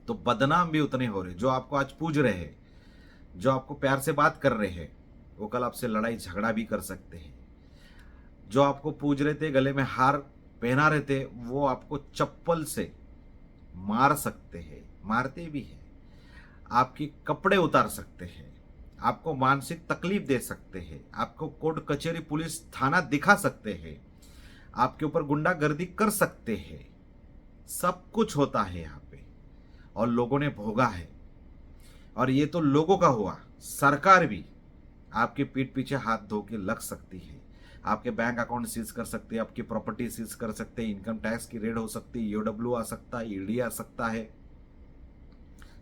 तो बदनाम भी उतने हो रहे। जो आपको आज पूज रहे हैं, जो आपको प्यार से बात कर रहे हैं, वो कल आपसे लड़ाई झगड़ा भी कर सकते हैं। जो आपको पूज रहे थे, गले में हार पहना रहे थे, वो आपको चप्पल से मार सकते हैं, मारते भी हैं। आपके कपड़े उतार सकते हैं, आपको मानसिक तकलीफ दे सकते हैं, आपको कोर्ट कचहरी पुलिस थाना दिखा सकते हैं, आपके ऊपर गुंडागर्दी कर सकते हैं। सब कुछ होता है यहाँ पे, और लोगों ने भोगा है। और ये तो लोगों का हुआ, सरकार भी आपके पीठ पीछे हाथ धो के लग सकती है, आपके बैंक अकाउंट सीज कर सकते हैं, आपकी प्रॉपर्टी सीज कर सकते हैं, इनकम टैक्स की रेड हो सकती है, ईओडब्ल्यू आ सकता है, ईडी आ सकता है।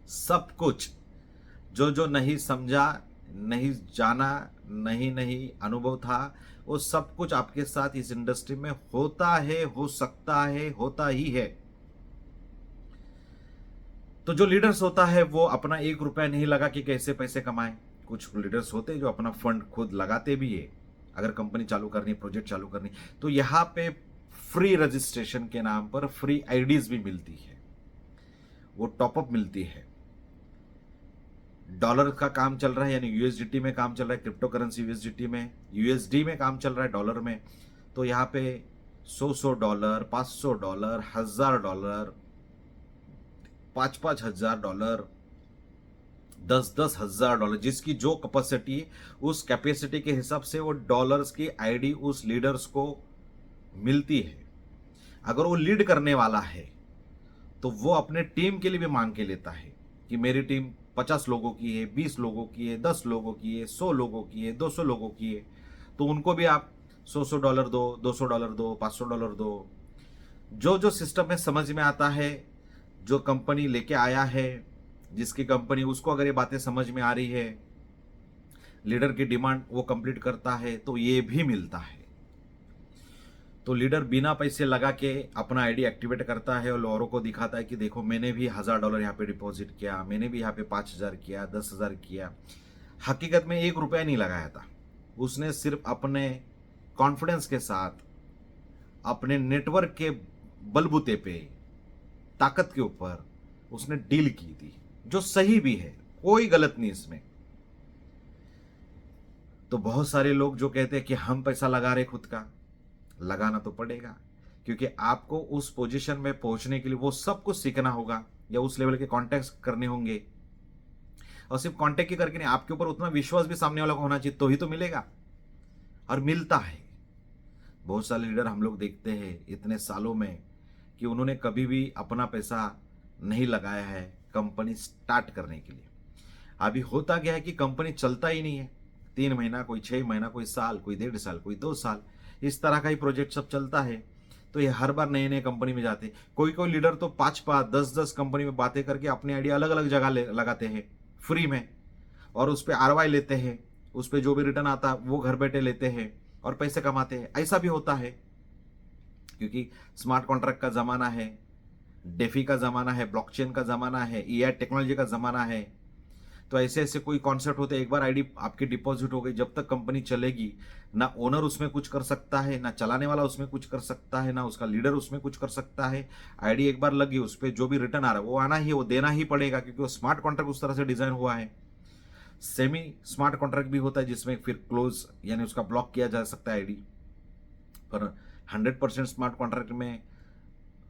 सब कुछ जो जो नहीं समझा, नहीं जाना, नहीं अनुभव था, वो सब कुछ आपके साथ इस इंडस्ट्री में होता है, हो सकता है, होता ही है। तो जो लीडर्स होता है वो अपना 1 रुपया नहीं लगा कि कैसे पैसे कमाए। कुछ लीडर्स होते हैं जो अपना फंड खुद लगाते भी है, अगर कंपनी चालू करनी, प्रोजेक्ट चालू करनी, तो यहाँ पे फ्री रजिस्ट्रेशन के नाम पर फ्री आईडीज भी मिलती है, वो टॉपअप मिलती है। डॉलर का काम चल रहा है, यानी यूएसडीटी में काम चल रहा है, क्रिप्टो करेंसी यूएसडीटी में, यूएसडी में काम चल रहा है, डॉलर में, तो यहाँ पे $100, $500, $1000, $5,000, $10,000, जिसकी जो कैपेसिटी, उस कैपेसिटी के हिसाब से वो डॉलर्स की आईडी उस लीडर्स को मिलती है। अगर वो लीड करने वाला है तो वो अपने टीम के लिए भी मांग के लेता है कि कि मेरी टीम 50 लोगों की है, 20 लोगों की है, 10 लोगों की है, 100 लोगों की है, 200 लोगों की है, तो उनको भी आप $100 दो, $200 दो, $500 दो। जो जो सिस्टम में समझ में आता है, जो कंपनी लेके आया है, जिसकी कंपनी उसको अगर ये बातें समझ में आ रही है, लीडर की डिमांड वो कंप्लीट करता है, तो ये भी मिलता है। तो लीडर बिना पैसे लगा के अपना आईडी एक्टिवेट करता है और औरों को दिखाता है कि देखो मैंने भी $1000 यहाँ पे डिपॉजिट किया, मैंने भी यहाँ पे 5000 किया, 10,000 किया। हकीकत में ₹1 नहीं लगाया था, उसने सिर्फ अपने कॉन्फिडेंस के साथ, अपने नेटवर्क के बलबूते पे, ताकत के ऊपर उसने डील की थी, जो सही भी है, कोई गलत नहीं इसमें। तो बहुत सारे लोग जो कहते हैं कि हम पैसा लगा रहे खुद का, लगाना तो पड़ेगा, क्योंकि आपको उस पोजीशन में पहुंचने के लिए वो सब कुछ सीखना होगा या उस लेवल के कॉन्टेक्ट करने होंगे। और सिर्फ कॉन्टेक्ट ही करके नहीं, आपके ऊपर उतना विश्वास भी सामने वाला को होना चाहिए, तो ही तो मिलेगा। और मिलता है। बहुत सारे लीडर हम लोग देखते हैं इतने सालों में कि उन्होंने कभी भी अपना पैसा नहीं लगाया है कंपनी स्टार्ट करने के लिए। अभी होता क्या है कि कंपनी चलता ही नहीं है, 3 महीना, कोई 6 महीना, कोई साल, कोई 1.5 साल, कोई 2 साल, इस तरह का ही प्रोजेक्ट सब चलता है। तो ये हर बार नए नए कंपनी में जाते, कोई कोई लीडर तो 5-5, 10-10 कंपनी में बातें करके अपने आइडिया अलग अलग जगह लगाते हैं फ्री में, और उस पर आरवाई लेते हैं, उस पर जो भी रिटर्न आता है वो घर बैठे लेते हैं और पैसे कमाते हैं। ऐसा भी होता है, क्योंकि स्मार्ट कॉन्ट्रैक्ट का ज़माना है, डेफी का ज़माना है, ब्लॉकचेन का ज़माना है, एआई टेक्नोलॉजी का ज़माना है। तो ऐसे ऐसे कोई कॉन्सेप्ट होते हैं, एक बार आईडी आपकी डिपॉजिट हो गई, जब तक कंपनी चलेगी, ना ओनर उसमें कुछ कर सकता है, ना चलाने वाला उसमें कुछ कर सकता है, ना उसका लीडर उसमें कुछ कर सकता है। आईडी एक बार लगी, उस पर जो भी रिटर्न आ रहा है वो आना ही, वो देना ही पड़ेगा, क्योंकि वो स्मार्ट कॉन्ट्रैक्ट उस तरह से डिजाइन हुआ है। सेमी स्मार्ट कॉन्ट्रैक्ट भी होता है जिसमें फिर क्लोज यानी उसका ब्लॉक किया जा सकता है आईडी, पर 100% स्मार्ट कॉन्ट्रैक्ट में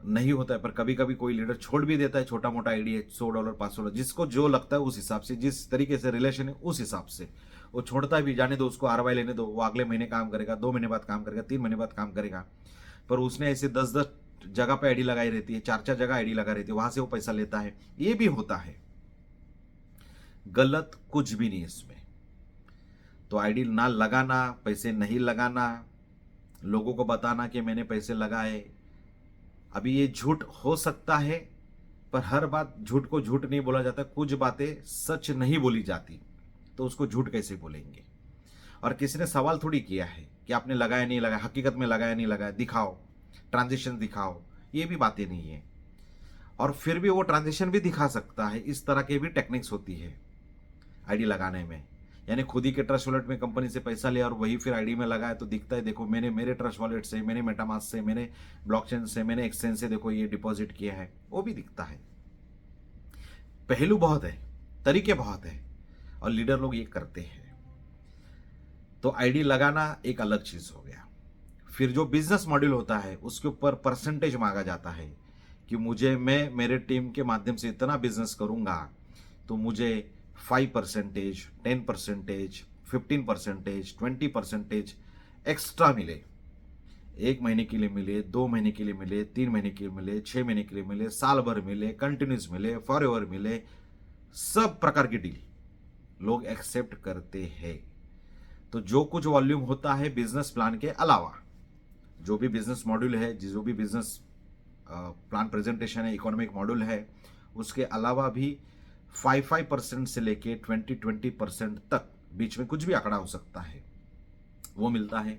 नहीं होता है। पर कभी कभी कोई लीडर छोड़ भी देता है, छोटा मोटा आईडी है, $100, $500, जिसको जो लगता है उस हिसाब से, जिस तरीके से रिलेशन है उस हिसाब से वो छोड़ता भी, जाने दो उसको, आरवाई लेने दो, वो अगले महीने काम करेगा, 2 महीने बाद काम करेगा, 3 महीने बाद काम करेगा। पर उसने ऐसे 10-10 जगह पे आईडी लगाई रहती है, 4-4 जगह आईडी लगा रहती है, वहां से वो पैसा लेता है। ये भी होता है, गलत कुछ भी नहीं इसमें। तो आईडी ना लगाना, पैसे नहीं लगाना, लोगों को बताना कि मैंने पैसे लगाए, अभी ये झूठ हो सकता है, पर हर बात झूठ को झूठ नहीं बोला जाता, कुछ बातें सच नहीं बोली जाती, तो उसको झूठ कैसे बोलेंगे। और किसी ने सवाल थोड़ी किया है कि आपने लगाया नहीं लगाया, हकीकत में लगाया नहीं लगाया, दिखाओ, ट्रांजेक्शन दिखाओ, ये भी बातें नहीं है। और फिर भी वो ट्रांजेक्शन भी दिखा सकता है, इस तरह के भी टेक्निक्स होती है आईडी लगाने में। यानी खुद ही के ट्रस्ट वॉलेट में कंपनी से पैसा लिया और वही फिर आईडी में लगाया, तो दिखता है देखो मैंने मेरे ट्रस्ट वॉलेट से, मैंने मेटामास्क से, मैंने ब्लॉकचेन से, मैंने एक्सचेंज से देखो ये डिपॉजिट किया है, वो भी दिखता है। पहलू बहुत है, तरीके बहुत है, और लीडर लोग ये करते हैं। तो आईडी लगाना एक अलग चीज हो गया। फिर जो बिजनेस मॉड्यूल होता है उसके ऊपर परसेंटेज मांगा जाता है कि मैं मेरे टीम के माध्यम से इतना बिजनेस करूंगा तो मुझे 5%, 10%, 15%, 20% एक्स्ट्रा मिले। 1 महीने के लिए मिले, 2 महीने के लिए मिले, 3 महीने के लिए मिले, 6 महीने के लिए मिले, साल भर मिले, कंटिन्यूस मिले, फॉर एवर मिले, सब प्रकार की डील लोग एक्सेप्ट करते हैं। तो जो कुछ वॉल्यूम होता है बिजनेस प्लान के अलावा, जो भी बिजनेस मॉड्यूल है, जो भी बिजनेस प्लान प्रेजेंटेशन है, इकोनॉमिक मॉड्यूल है, उसके अलावा भी 5% से लेके 20% तक बीच में कुछ भी आंकड़ा हो सकता है, वो मिलता है।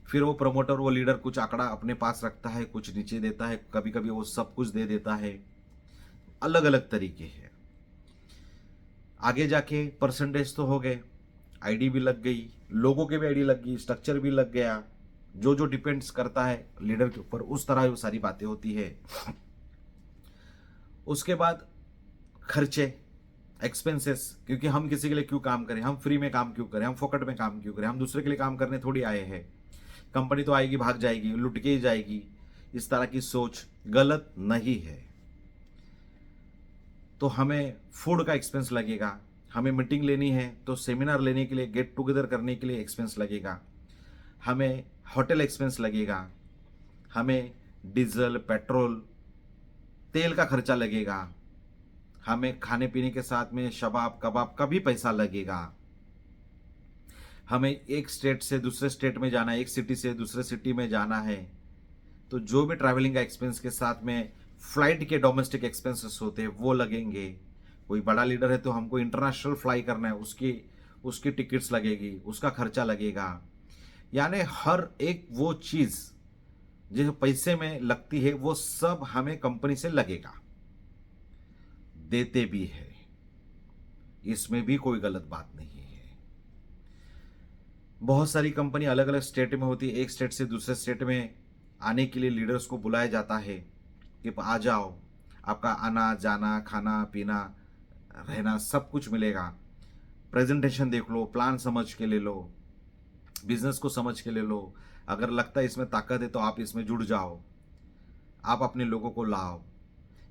फिर वो प्रमोटर, वो लीडर कुछ आंकड़ा अपने पास रखता है, कुछ नीचे देता है, कभी कभी वो सब कुछ दे देता है, अलग अलग तरीके हैं। आगे जाके परसेंटेज तो हो गए, आईडी भी लग गई, लोगों के भी आईडी लग गई, स्ट्रक्चर भी लग गया, जो जो डिपेंड्स करता है लीडर के ऊपर, उस तरह वो सारी बातें होती है। उसके बाद खर्चे, एक्सपेंसेस, क्योंकि हम किसी के लिए क्यों काम करें, हम फ्री में काम क्यों करें, हम फोकट में काम क्यों करें, हम दूसरे के लिए काम करने थोड़ी आए हैं। कंपनी तो आएगी, भाग जाएगी, लुट के ही जाएगी, इस तरह की सोच गलत नहीं है। तो हमें फूड का एक्सपेंस लगेगा, हमें मीटिंग लेनी है तो सेमिनार लेने के लिए, गेट टुगेदर करने के लिए एक्सपेंस लगेगा, हमें होटल एक्सपेंस लगेगा, हमें डीजल, पेट्रोल, तेल का खर्चा लगेगा, हमें खाने पीने के साथ में शबाब कबाब का भी पैसा लगेगा। हमें एक स्टेट से दूसरे स्टेट में जाना है, एक सिटी से दूसरे सिटी में जाना है, तो जो भी ट्रैवलिंग का एक्सपेंस के साथ में फ्लाइट के डोमेस्टिक एक्सपेंसेस होते हैं वो लगेंगे। कोई बड़ा लीडर है तो हमको इंटरनेशनल फ्लाई करना है, उसकी उसकी टिकट्स लगेगी, उसका खर्चा लगेगा। यानी हर एक वो चीज़ जो पैसे में लगती है वो सब हमें कंपनी से लगेगा, देते भी है, इसमें भी कोई गलत बात नहीं है। बहुत सारी कंपनी अलग अलग स्टेट में होती है, एक स्टेट से दूसरे स्टेट में आने के लिए लीडर्स को बुलाया जाता है कि आ जाओ, आपका आना जाना खाना पीना रहना सब कुछ मिलेगा। प्रेजेंटेशन देख लो, प्लान समझ के ले लो, बिजनेस को समझ के ले लो, अगर लगता है इसमें ताकत है तो आप इसमें जुड़ जाओ, आप अपने लोगों को लाओ।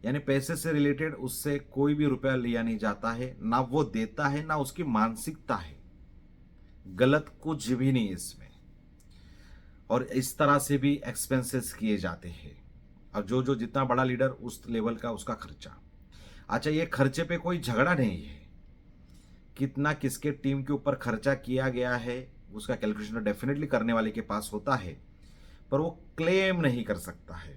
यानी पैसे से रिलेटेड उससे कोई भी रुपया लिया नहीं जाता है, ना वो देता है ना उसकी मानसिकता है, गलत कुछ भी नहीं इसमें। और इस तरह से भी एक्सपेंसेस किए जाते हैं, और जो जो जितना बड़ा लीडर उस लेवल का उसका खर्चा। अच्छा, ये खर्चे पे कोई झगड़ा नहीं है, कितना किसके टीम के ऊपर खर्चा किया गया है उसका कैलकुलेशन डेफिनेटली करने वाले के पास होता है, पर वो क्लेम नहीं कर सकता है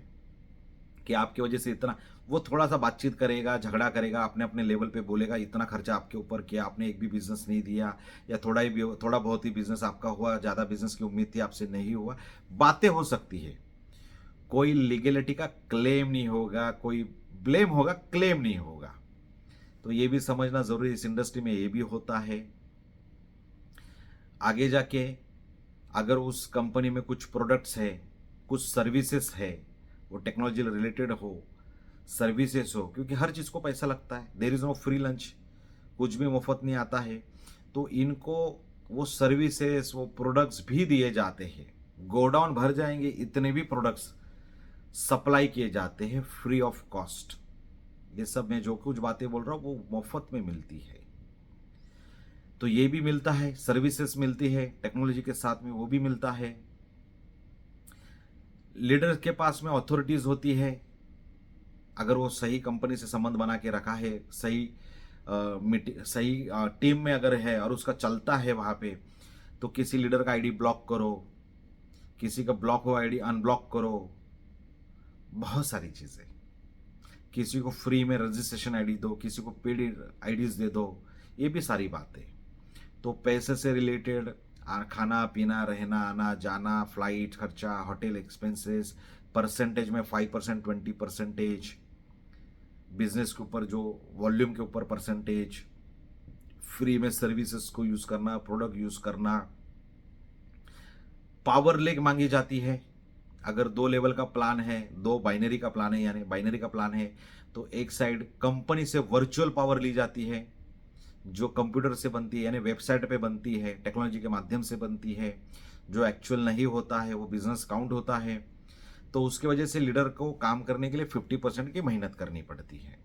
कि आपकी वजह से इतना। वो थोड़ा सा बातचीत करेगा, झगड़ा करेगा, अपने अपने लेवल पे बोलेगा इतना खर्चा आपके ऊपर किया, आपने एक भी बिजनेस नहीं दिया, या थोड़ा बहुत ही बिजनेस आपका हुआ, ज़्यादा बिजनेस की उम्मीद थी आपसे नहीं हुआ, बातें हो सकती है। कोई लीगलिटी का क्लेम नहीं होगा, कोई ब्लेम होगा, क्लेम नहीं होगा। तो ये भी समझना जरूरी, इस इंडस्ट्री में ये भी होता है। आगे जाके अगर उस कंपनी में कुछ प्रोडक्ट्स है, कुछ सर्विसेज है, वो टेक्नोलॉजी रिलेटेड हो, सर्विसेज हो, क्योंकि हर चीज़ को पैसा लगता है, there is no free lunch, कुछ भी मुफ्त नहीं आता है। तो इनको वो सर्विसेज, वो प्रोडक्ट्स भी दिए जाते हैं, गोडाउन भर जाएंगे, इतने भी प्रोडक्ट्स सप्लाई किए जाते हैं फ्री ऑफ कॉस्ट। ये सब मैं जो कुछ बातें बोल रहा हूँ वो मुफ्त में मिलती है। तो ये भी मिलता है, सर्विसेज मिलती है टेक्नोलॉजी के साथ में, वो भी मिलता है। लीडर के पास में अथॉरिटीज होती है, अगर वो सही कंपनी से संबंध बना के रखा है, सही सही टीम में अगर है और उसका चलता है वहाँ पे, तो किसी लीडर का आईडी ब्लॉक करो, किसी का ब्लॉक हो आईडी अनब्लॉक करो, बहुत सारी चीज़ें। किसी को फ्री में रजिस्ट्रेशन आईडी दो, किसी को पेड आईडीज दे दो, ये भी सारी बातें। तो पैसे से रिलेटेड खाना पीना रहना आना जाना, फ्लाइट खर्चा, होटल एक्सपेंसेस, परसेंटेज में 5% 20%, बिजनेस के ऊपर जो वॉल्यूम के ऊपर परसेंटेज, फ्री में सर्विसेज को यूज करना, प्रोडक्ट यूज करना। पावर लेग मांगी जाती है, अगर 2 लेवल का प्लान है, 2 बाइनरी का प्लान है, यानी बाइनरी का प्लान है, तो एक साइड कंपनी से वर्चुअल पावर ली जाती है जो कंप्यूटर से बनती है, यानी वेबसाइट पे बनती है, टेक्नोलॉजी के माध्यम से बनती है, जो एक्चुअल नहीं होता है वो बिजनेस काउंट होता है। तो उसकी वजह से लीडर को काम करने के लिए 50% की मेहनत करनी पड़ती है।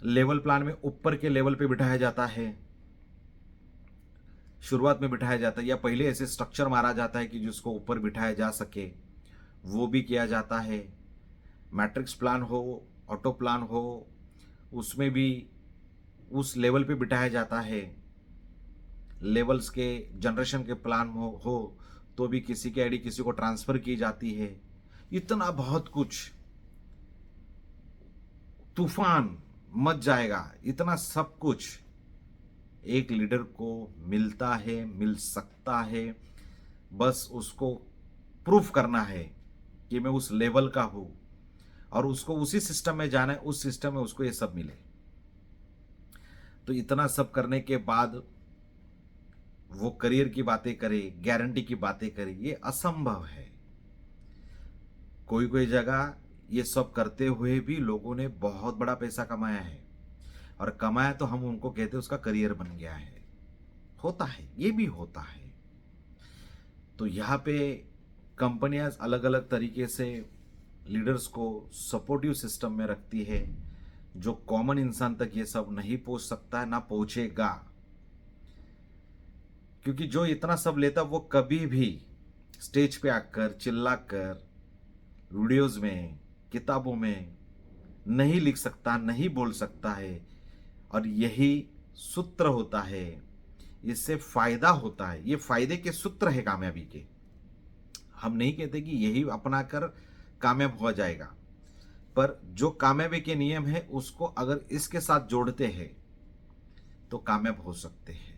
लेवल प्लान में ऊपर के लेवल पे बिठाया जाता है, शुरुआत में बिठाया जाता है, या पहले ऐसे स्ट्रक्चर मारा जाता है कि जिसको ऊपर बिठाया जा सके, वो भी किया जाता है। मैट्रिक्स प्लान हो, ऑटो प्लान हो, उसमें भी उस लेवल पे बिठाया जाता है। लेवल्स के जनरेशन के प्लान हो तो भी किसी की आईडी किसी को ट्रांसफर की जाती है। इतना बहुत कुछ, तूफान मच जाएगा, इतना सब कुछ एक लीडर को मिलता है, मिल सकता है। बस उसको प्रूफ करना है कि मैं उस लेवल का हूं, और उसको उसी सिस्टम में जाना है, उस सिस्टम में उसको ये सब मिले। तो इतना सब करने के बाद वो करियर की बातें करे, गारंटी की बातें करे, ये असंभव है। कोई कोई जगह ये सब करते हुए भी लोगों ने बहुत बड़ा पैसा कमाया है, और कमाया तो हम उनको कहते हैं उसका करियर बन गया है। होता है, ये भी होता है। तो यहाँ पे कंपनियां अलग अलग तरीके से लीडर्स को सपोर्टिव सिस्टम में रखती है, जो कॉमन इंसान तक ये सब नहीं पहुंच सकता है, ना पहुंचेगा। क्योंकि जो इतना सब लेता वो कभी भी स्टेज पे आकर चिल्लाकर वीडियोस में, किताबों में नहीं लिख सकता, नहीं बोल सकता है। और यही सूत्र होता है, इससे फायदा होता है, ये फायदे के सूत्र है कामयाबी के। हम नहीं कहते कि यही अपनाकर कामयाब हो जाएगा, पर जो कामयाबी के नियम है उसको अगर इसके साथ जोड़ते हैं तो कामयाब हो सकते हैं।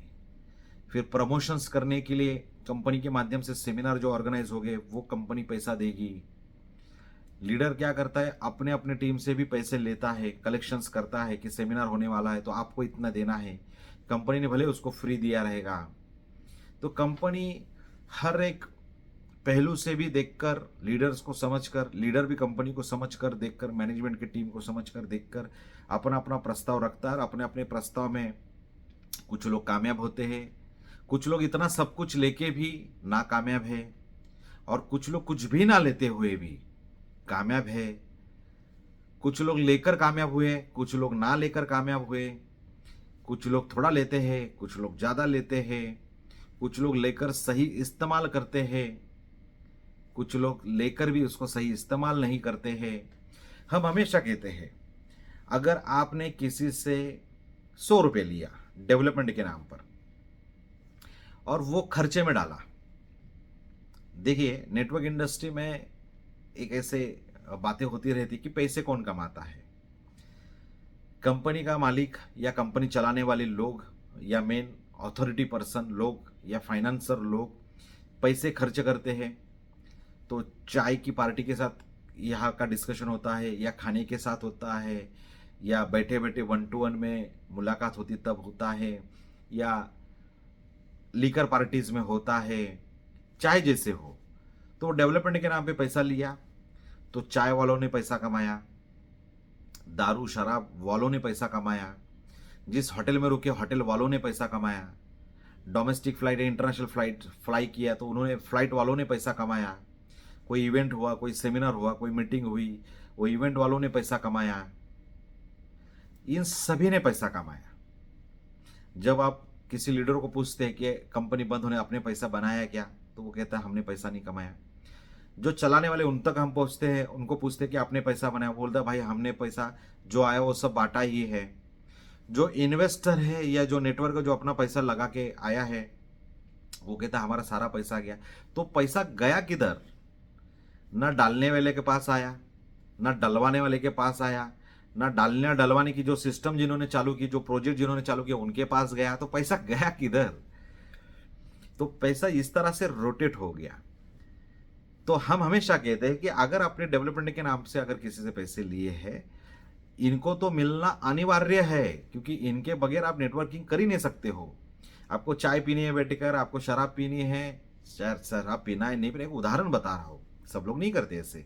फिर प्रमोशंस करने के लिए कंपनी के माध्यम से सेमिनार जो ऑर्गेनाइज हो गए वो कंपनी पैसा देगी। लीडर क्या करता है, अपने अपने टीम से भी पैसे लेता है, कलेक्शंस करता है कि सेमिनार होने वाला है तो आपको इतना देना है। कंपनी ने भले उसको फ्री दिया रहेगा। तो कंपनी हर एक पहलू से भी देखकर, लीडर्स को समझकर, लीडर भी कंपनी को समझकर देखकर, मैनेजमेंट की टीम को समझकर देखकर अपना अपना प्रस्ताव रखता है। और अपने अपने प्रस्ताव में कुछ लोग कामयाब होते हैं, कुछ लोग इतना सब कुछ लेके भी नाकामयाब है, और कुछ लोग कुछ भी ना लेते हुए भी कामयाब है। कुछ लोग लेकर कामयाब हुए, कुछ लोग ना लेकर कामयाब हुए। कुछ लोग थोड़ा लेते हैं, कुछ लोग ज़्यादा लेते हैं। कुछ लोग लेकर सही इस्तेमाल करते हैं, कुछ लोग लेकर भी उसको सही इस्तेमाल नहीं करते हैं। हम हमेशा कहते हैं, अगर आपने किसी से 100 रुपये लिया डेवलपमेंट के नाम पर और वो खर्चे में डाला। देखिए, नेटवर्क इंडस्ट्री में एक ऐसे बातें होती रहती कि पैसे कौन कमाता है। कंपनी का मालिक या कंपनी चलाने वाले लोग या मेन अथॉरिटी पर्सन लोग या फाइनेंसर लोग पैसे खर्च करते हैं। तो चाय की पार्टी के साथ यहाँ का डिस्कशन होता है, या खाने के साथ होता है, या बैठे बैठे 1-to-1 में मुलाकात होती तब होता है, या लीकर पार्टीज में होता है, चाहे जैसे हो। तो डेवलपमेंट के नाम पे पैसा लिया तो चाय वालों ने पैसा कमाया, दारू शराब वालों ने पैसा कमाया, जिस होटल में रुके होटल वालों ने पैसा कमाया, डोमेस्टिक फ्लाइट या इंटरनेशनल फ्लाइट फ्लाई किया तो उन्होंने फ्लाइट वालों ने पैसा कमाया, कोई इवेंट हुआ, कोई सेमिनार हुआ, कोई मीटिंग हुई, वो इवेंट वालों ने पैसा कमाया। इन सभी ने पैसा कमाया। जब आप किसी लीडर को पूछते हैं कि कंपनी बंद होने आपने पैसा बनाया क्या, तो वो कहता है हमने पैसा नहीं कमाया। जो चलाने वाले उन तक हम पहुंचते हैं, उनको पूछते हैं कि आपने पैसा बनाया, बोलता भाई हमने पैसा जो आया वो सब बांटा ही है। जो इन्वेस्टर है या जो नेटवर्क जो अपना पैसा लगा के आया है, वो कहता हमारा सारा पैसा गया। तो पैसा गया किधर? ना डालने वाले के पास आया, ना डलवाने वाले के पास आया, ना डालने डलवाने की जो सिस्टम जिन्होंने चालू की, जो प्रोजेक्ट जिन्होंने चालू किया उनके पास गया। तो पैसा गया किधर? तो पैसा इस तरह से रोटेट हो गया। तो हम हमेशा कहते हैं कि अगर आपने डेवलपमेंट के नाम से अगर किसी से पैसे लिए हैं, इनको तो मिलना अनिवार्य है, क्योंकि इनके बगैर आप नेटवर्किंग कर ही नहीं सकते हो। आपको चाय पीनी है बैठकर, आपको शराब पीनी है, शराब पीना है नहीं पीना, एक उदाहरण बता रहा हूँ, सब लोग नहीं करते ऐसे।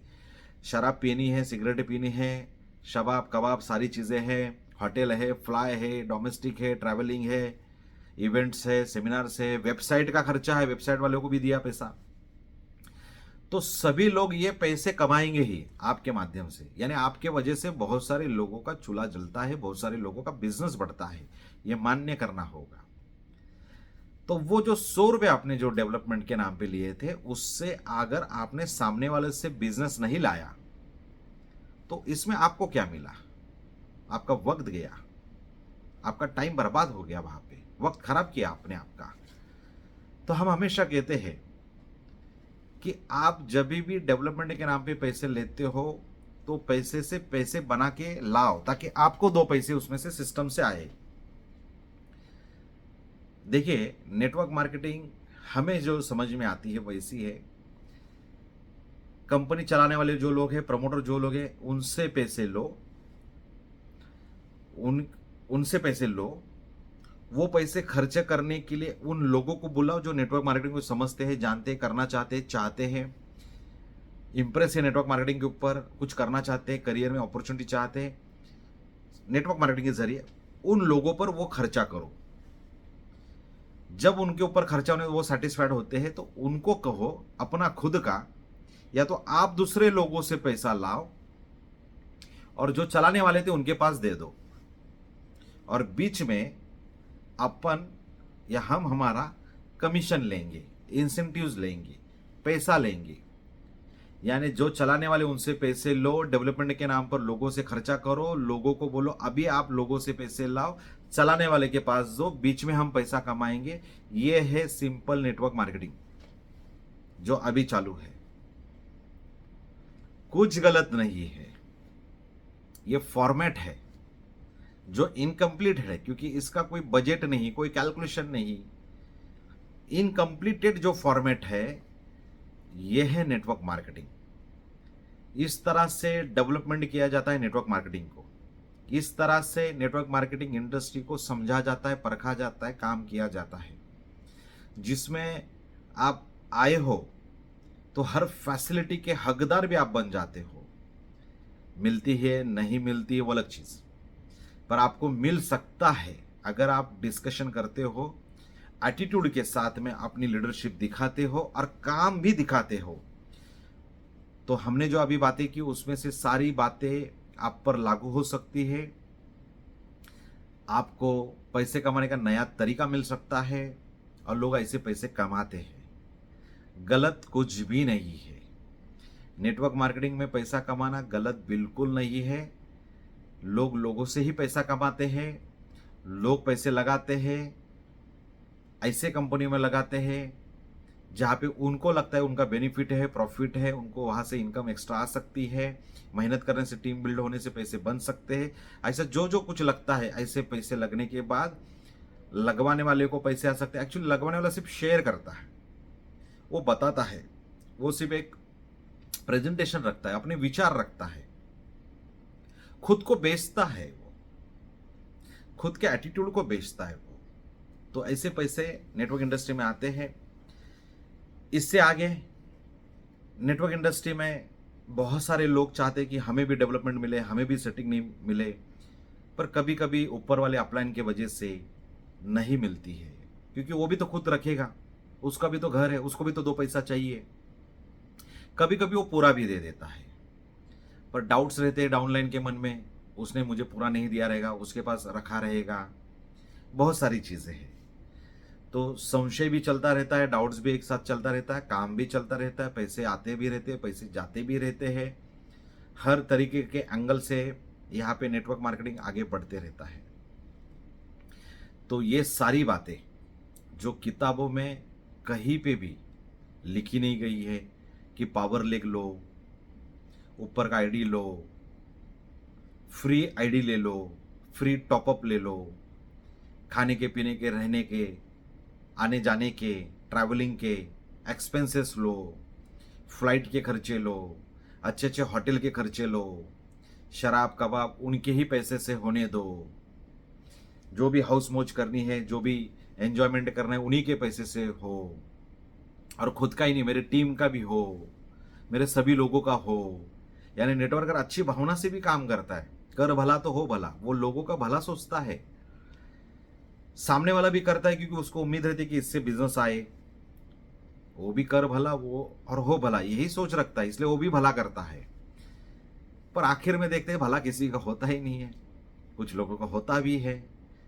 शराब पीनी है, सिगरेट पीनी है, शबाब कबाब सारी चीज़ें हैं, होटल है, फ्लाई है, डोमेस्टिक है, ट्रैवलिंग है, इवेंट्स है, सेमिनार्स है, वेबसाइट का खर्चा है, वेबसाइट वालों को भी दिया पैसा। तो सभी लोग ये पैसे कमाएंगे ही आपके माध्यम से, यानी आपके वजह से बहुत सारे लोगों का चूल्हा जलता है, बहुत सारे लोगों का बिजनेस बढ़ता है, ये मान्य करना होगा। तो वो जो 100 रुपये आपने जो डेवलपमेंट के नाम पे लिए थे, उससे अगर आपने सामने वाले से बिजनेस नहीं लाया तो इसमें आपको क्या मिला? आपका वक्त गया, आपका टाइम बर्बाद हो गया, वहां पे वक्त खराब किया आपने आपका। तो हम हमेशा कहते हैं कि आप जब भी डेवलपमेंट के नाम पे पैसे लेते हो तो पैसे से पैसे बना के लाओ, ताकि आपको 2 पैसे उसमें से सिस्टम से आए। देखिए, नेटवर्क मार्केटिंग हमें जो समझ में आती है वैसी है। कंपनी चलाने वाले जो लोग हैं, प्रमोटर जो लोग हैं, उनसे पैसे लो, उनसे पैसे लो। वो पैसे खर्च करने के लिए उन लोगों को बुलाओ जो नेटवर्क मार्केटिंग को समझते हैं, जानते हैं, करना चाहते हैं, इंप्रेस है नेटवर्क मार्केटिंग के ऊपर, कुछ करना चाहते हैं, करियर में अपॉर्चुनिटी चाहते हैं, नेटवर्क मार्केटिंग के जरिए उन लोगों पर वो खर्चा करो। जब उनके ऊपर खर्चा होने वो सेटिस्फाइड होते हैं तो उनको कहो अपना खुद का, या तो आप दूसरे लोगों से पैसा लाओ और जो चलाने वाले थे उनके पास दे दो, और बीच में अपन या हम हमारा कमीशन लेंगे, इंसेंटिव्स लेंगे, पैसा लेंगे। यानी जो चलाने वाले उनसे पैसे लो, डेवलपमेंट के नाम पर लोगों से खर्चा करो, लोगों को बोलो अभी आप लोगों से पैसे लाओ, चलाने वाले के पास दो, बीच में हम पैसा कमाएंगे। ये है सिंपल नेटवर्क मार्केटिंग जो अभी चालू है। कुछ गलत नहीं है, ये फॉर्मेट है जो इनकम्प्लीट है, क्योंकि इसका कोई बजट नहीं, कोई कैलकुलेशन नहीं। इनकम्प्लीटेड जो फॉर्मेट है ये है नेटवर्क मार्केटिंग। इस तरह से डेवलपमेंट किया जाता है नेटवर्क मार्केटिंग को, इस तरह से नेटवर्क मार्केटिंग इंडस्ट्री को समझा जाता है, परखा जाता है, काम किया जाता है, जिसमें आप आए हो तो हर फैसिलिटी के हकदार भी आप बन जाते हो। मिलती है नहीं मिलती है वो अलग चीज, पर आपको मिल सकता है अगर आप डिस्कशन करते हो, एटीट्यूड के साथ में अपनी लीडरशिप दिखाते हो और काम भी दिखाते हो। तो हमने जो अभी बातें की उसमें से सारी बातें आप पर लागू हो सकती है। आपको पैसे कमाने का नया तरीका मिल सकता है और लोग ऐसे पैसे कमाते हैं। गलत कुछ भी नहीं है, नेटवर्क मार्केटिंग में पैसा कमाना गलत बिल्कुल नहीं है। लोग लोगों से ही पैसा कमाते हैं, लोग पैसे लगाते हैं, ऐसे कंपनी में लगाते हैं जहाँ पे उनको लगता है उनका बेनिफिट है, प्रॉफिट है, उनको वहाँ से इनकम एक्स्ट्रा आ सकती है, मेहनत करने से, टीम बिल्ड होने से पैसे बन सकते हैं। ऐसा जो जो कुछ लगता है, ऐसे पैसे लगने के बाद लगवाने वाले को पैसे आ सकते हैं। एक्चुअली लगवाने वाला सिर्फ शेयर करता है, वो बताता है, वो सिर्फ एक प्रेजेंटेशन रखता है, अपने विचार रखता है, खुद को बेचता है, वो खुद के एटीट्यूड को बेचता है वो। तो ऐसे पैसे नेटवर्क इंडस्ट्री में आते हैं। इससे आगे नेटवर्क इंडस्ट्री में बहुत सारे लोग चाहते हैं कि हमें भी डेवलपमेंट मिले, हमें भी सेटिंग नहीं मिले, पर कभी कभी ऊपर वाले अपलाइन के वजह से नहीं मिलती है, क्योंकि वो भी तो खुद रखेगा, उसका भी तो घर है, उसको भी तो दो पैसा चाहिए। कभी कभी वो पूरा भी दे देता है, पर डाउट्स रहते हैं डाउनलाइन के मन में, उसने मुझे पूरा नहीं दिया रहेगा, उसके पास रखा रहेगा, बहुत सारी चीज़ें हैं। तो संशय भी चलता रहता है, डाउट्स भी एक साथ चलता रहता है, काम भी चलता रहता है, पैसे आते भी रहते हैं, पैसे जाते भी रहते हैं। हर तरीके के एंगल से यहाँ पे नेटवर्क मार्केटिंग आगे बढ़ते रहता है। तो ये सारी बातें जो किताबों में कहीं पे भी लिखी नहीं गई है कि पावर लेक लो, ऊपर का आईडी लो, फ्री आईडी ले लो, फ्री टॉपअप ले लो, खाने के, पीने के, रहने के, आने जाने के, ट्रैवलिंग के एक्सपेंसेस लो, फ्लाइट के खर्चे लो, अच्छे अच्छे होटल के खर्चे लो, शराब कबाब उनके ही पैसे से होने दो, जो भी हाउस मौज करनी है, जो भी एंजॉयमेंट करना है उन्हीं के पैसे से हो, और खुद का ही नहीं, मेरे टीम का भी हो, मेरे सभी लोगों का हो। यानी नेटवर्कर अच्छी भावना से भी काम करता है, कर भला तो हो भला, वो लोगों का भला सोचता है। सामने वाला भी करता है क्योंकि उसको उम्मीद रहती है कि इससे बिजनेस आए, वो भी कर भला वो और हो भला, यही सोच रखता है, इसलिए वो भी भला करता है। पर आखिर में देखते हैं भला किसी का होता ही नहीं है, कुछ लोगों का होता भी है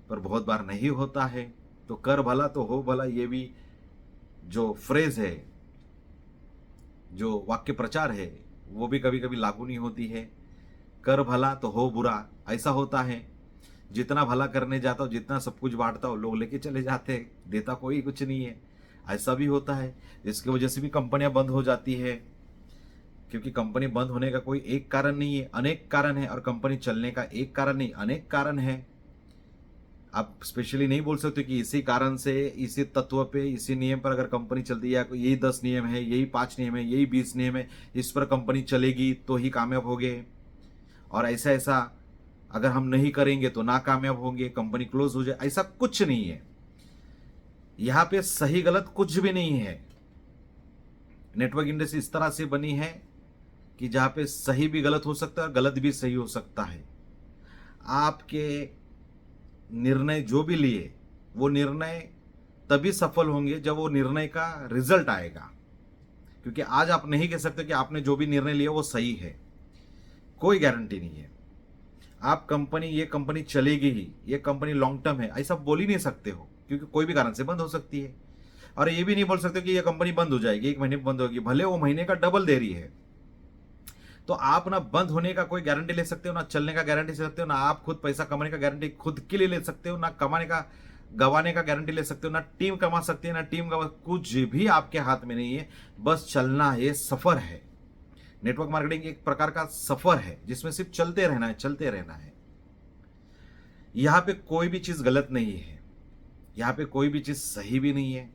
पर बहुत बार नहीं होता है। तो कर भला तो हो भला, ये भी जो फ्रेज है, जो वाक्य प्रचार है, वो भी कभी कभी लागू नहीं होती है। कर भला तो हो बुरा, ऐसा होता है। जितना भला करने जाता हूँ, जितना सब कुछ बांटता हूँ, लोग लेके चले जाते हैं, देता कोई कुछ नहीं है, ऐसा भी होता है। जिसकी वजह से भी कंपनियां बंद हो जाती है, क्योंकि कंपनी बंद होने का कोई एक कारण नहीं है, अनेक कारण है, और कंपनी चलने का एक कारण नहीं, अनेक कारण है। आप स्पेशली नहीं बोल सकते कि इसी कारण से, इसी तत्व पे, इसी नियम पर अगर कंपनी चलती है, यही 10 नियम है, यही 5 नियम है, यही 20 नियम है, इस पर कंपनी चलेगी तो ही कामयाब होगे, और ऐसा ऐसा अगर हम नहीं करेंगे तो नाकामयाब होंगे, कंपनी क्लोज हो जाए, ऐसा कुछ नहीं है। यहां पे सही गलत कुछ भी नहीं है। नेटवर्क इंडस्ट्री इस तरह से बनी है कि जहां पे सही भी गलत हो सकता है, गलत भी सही हो सकता है। आपके निर्णय जो भी लिए, वो निर्णय तभी सफल होंगे जब वो निर्णय का रिजल्ट आएगा, क्योंकि आज आप नहीं कह सकते कि आपने जो भी निर्णय लिया वो सही है, कोई गारंटी नहीं है। आप कंपनी, ये कंपनी चलेगी ही, ये कंपनी लॉन्ग टर्म है, ऐसा बोल ही नहीं सकते हो, क्योंकि कोई भी कारण से बंद हो सकती है। और ये भी नहीं बोल सकते कि ये कंपनी बंद हो जाएगी, 1 महीने में बंद होगी, भले वो महीने का डबल दे रही है, तो आप ना बंद होने का कोई गारंटी ले सकते हो, ना चलने का गारंटी ले सकते हो, ना आप खुद पैसा कमाने का गारंटी खुद के लिए ले सकते हो, ना कमाने का गंवाने का गारंटी ले सकते हो, ना टीम कमा सकती है ना टीम गवा, कुछ भी आपके हाथ में नहीं है। बस चलना है, ये सफर है। नेटवर्क मार्केटिंग एक प्रकार का सफर है जिसमें सिर्फ चलते रहना है, चलते रहना है। यहां पे कोई भी चीज गलत नहीं है, यहां पे कोई भी चीज सही भी नहीं है,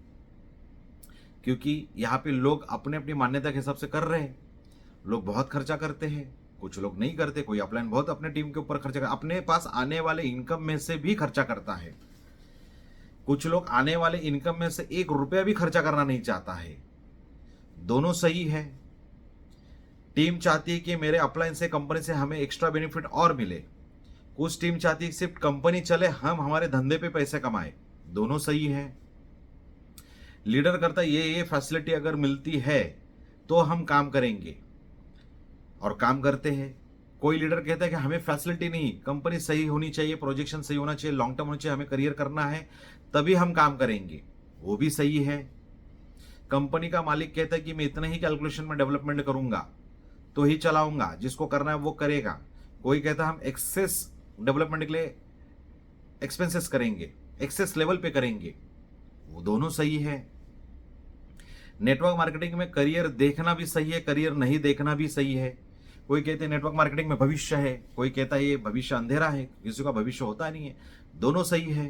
क्योंकि यहां पे लोग अपने अपनी मान्यता के हिसाब से कर रहे हैं। लोग बहुत खर्चा करते हैं, कुछ लोग नहीं करते। कोई अपलाइन बहुत अपने टीम के ऊपर खर्चा कर, अपने पास आने वाले इनकम में से भी खर्चा करता है। कुछ लोग आने वाले इनकम में से 1 रुपया भी खर्चा करना नहीं चाहता है। दोनों सही है। टीम चाहती है कि मेरे अपलाइन से, कंपनी से हमें एक्स्ट्रा बेनिफिट और मिले। कुछ टीम चाहती है सिर्फ कंपनी चले, हम हमारे धंधे पे पैसे कमाए। दोनों सही है। लीडर करता ये फैसिलिटी अगर मिलती है तो हम काम करेंगे, और काम करते हैं। कोई लीडर कहता है कि हमें फैसिलिटी नहीं, कंपनी सही होनी चाहिए, प्रोजेक्शन सही होना चाहिए, लॉन्ग टर्म होना चाहिए, हमें करियर करना है, तभी हम काम करेंगे। वो भी सही है। कंपनी का मालिक कहता है कि मैं इतना ही कैलकुलेशन में डेवलपमेंट करूंगा तो ही चलाऊंगा, जिसको करना है वो करेगा। कोई कहता है हम एक्सेस डेवलपमेंट के लिए एक्सपेंसेस करेंगे, एक्सेस लेवल पे करेंगे। वो दोनों सही है। नेटवर्क मार्केटिंग में करियर देखना भी सही है, करियर नहीं देखना भी सही है। कोई कहते हैं नेटवर्क मार्केटिंग में भविष्य है, कोई कहता है ये भविष्य अंधेरा है, किसी का भविष्य होता नहीं है। दोनों सही है।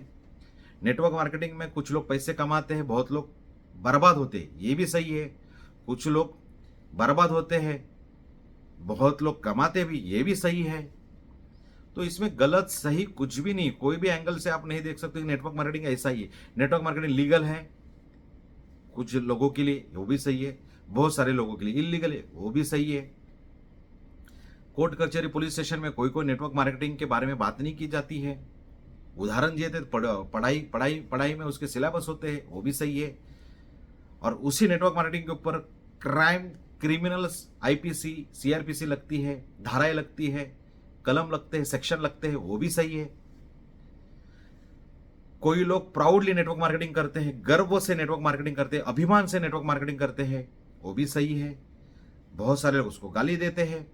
नेटवर्क मार्केटिंग में कुछ लोग पैसे कमाते हैं, बहुत लोग बर्बाद होते हैं, ये भी सही है। कुछ लोग बर्बाद होते हैं, बहुत लोग कमाते भी, ये भी सही है। तो इसमें गलत सही कुछ भी नहीं, कोई भी एंगल से आप नहीं देख सकते नेटवर्क मार्केटिंग ऐसा ही है। नेटवर्क मार्केटिंग लीगल है कुछ लोगों के लिए, वो भी सही है। बहुत सारे लोगों के लिए इलीगल है, वो भी सही है। कोर्ट कचहरी पुलिस स्टेशन में कोई कोई नेटवर्क मार्केटिंग के बारे में बात नहीं की जाती है। उदाहरण दिए थे, पढ़ाई पढ़ाई पढ़ाई में उसके सिलेबस होते हैं, वो भी सही है। और उसी नेटवर्क मार्केटिंग के ऊपर क्राइम, क्रिमिनल्स, आईपीसी, सीआरपीसी लगती है, धाराएं लगती है, कलम लगते हैं, सेक्शन लगते हैं, वो भी सही है। कोई लोग प्राउडली नेटवर्क मार्केटिंग करते हैं, गर्व से नेटवर्क मार्केटिंग करते हैं, अभिमान से नेटवर्क मार्केटिंग करते हैं, वो भी सही है। बहुत सारे लोग उसको गाली देते हैं,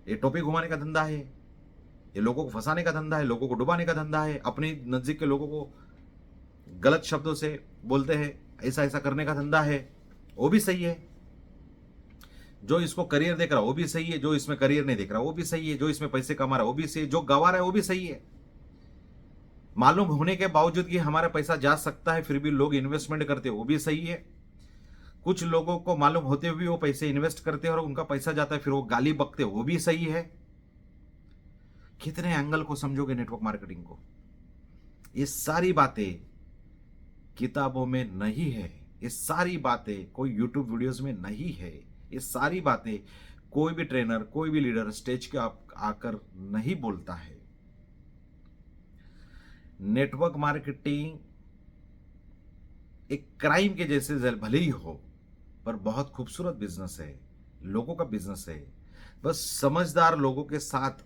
ये टोपी घुमाने का धंधा है, ये लोगों को फंसाने का धंधा है, लोगों को डुबाने का धंधा है, अपने नजदीक के लोगों को गलत शब्दों से बोलते हैं, ऐसा ऐसा करने का धंधा है, वो भी सही है। जो इसको करियर देख रहा है वो भी सही है, जो इसमें करियर नहीं देख रहा वो भी सही है, जो इसमें पैसे कमा रहा है वो भी सही है, जो गवा रहा है वो भी सही है। मालूम होने के बावजूद कि हमारा पैसा जा सकता है फिर भी लोग इन्वेस्टमेंट करते हैं, वो भी सही है। कुछ लोगों को मालूम होते हुए वो पैसे इन्वेस्ट करते हैं और उनका पैसा जाता है, फिर वो गाली बकते, वो भी सही है। कितने एंगल को समझोगे नेटवर्क मार्केटिंग को? ये सारी बातें किताबों में नहीं है, ये सारी बातें कोई यूट्यूब वीडियोस में नहीं है, ये सारी बातें कोई भी ट्रेनर, कोई भी लीडर स्टेज के आकर नहीं बोलता है। नेटवर्क मार्केटिंग एक क्राइम के जैसे भले ही हो, पर बहुत खूबसूरत बिजनेस है, लोगों का बिजनेस है। बस समझदार लोगों के साथ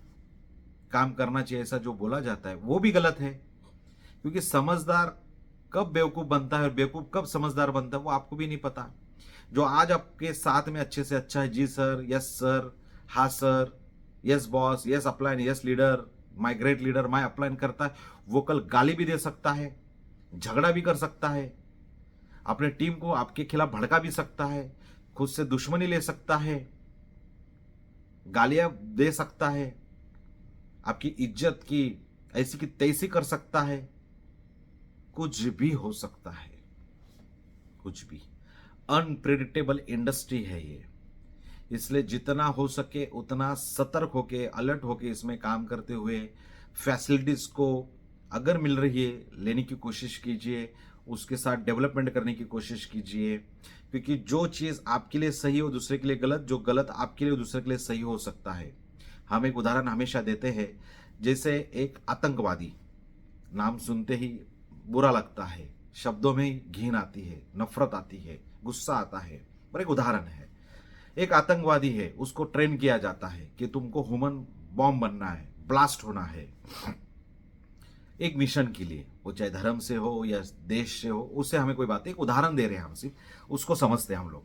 काम करना चाहिए, ऐसा जो बोला जाता है वो भी गलत है। क्योंकि समझदार कब बेवकूफ बनता है और बेवकूफ कब समझदार बनता है वो आपको भी नहीं पता। जो आज आपके साथ में अच्छे से अच्छा है, जी सर, यस सर, हाँ sir, yes boss, yes upline, yes leader, my great leader, my upline करता है, वो कल गाली भी दे सकता है, झगड़ा भी कर सकता है, अपने टीम को आपके खिलाफ भड़का भी सकता है, खुद से दुश्मनी ले सकता है, गालियां दे सकता है, आपकी इज्जत की ऐसी की तैसी कर सकता है, कुछ भी हो सकता है, कुछ भी। अनप्रेडिक्टेबल इंडस्ट्री है ये, इसलिए जितना हो सके उतना सतर्क होके, अलर्ट होके इसमें काम करते हुए फैसिलिटीज को अगर मिल रही है लेने की कोशिश कीजिए, उसके साथ डेवलपमेंट करने की कोशिश कीजिए। क्योंकि जो चीज़ आपके लिए सही हो दूसरे के लिए गलत, जो गलत आपके लिए दूसरे के लिए सही हो सकता है। हम एक उदाहरण हमेशा देते हैं, जैसे एक आतंकवादी, नाम सुनते ही बुरा लगता है, शब्दों में ही घिन आती है, नफरत आती है, गुस्सा आता है, पर एक उदाहरण है। एक आतंकवादी है, उसको ट्रेन किया जाता है कि तुमको ह्यूमन बॉम्ब बनना है, ब्लास्ट होना है एक मिशन के लिए, वो चाहे धर्म से हो या देश से हो, उससे हमें कोई बात नहीं, एक उदाहरण दे रहे हैं हम, सिर्फ उसको समझते हैं हम लोग।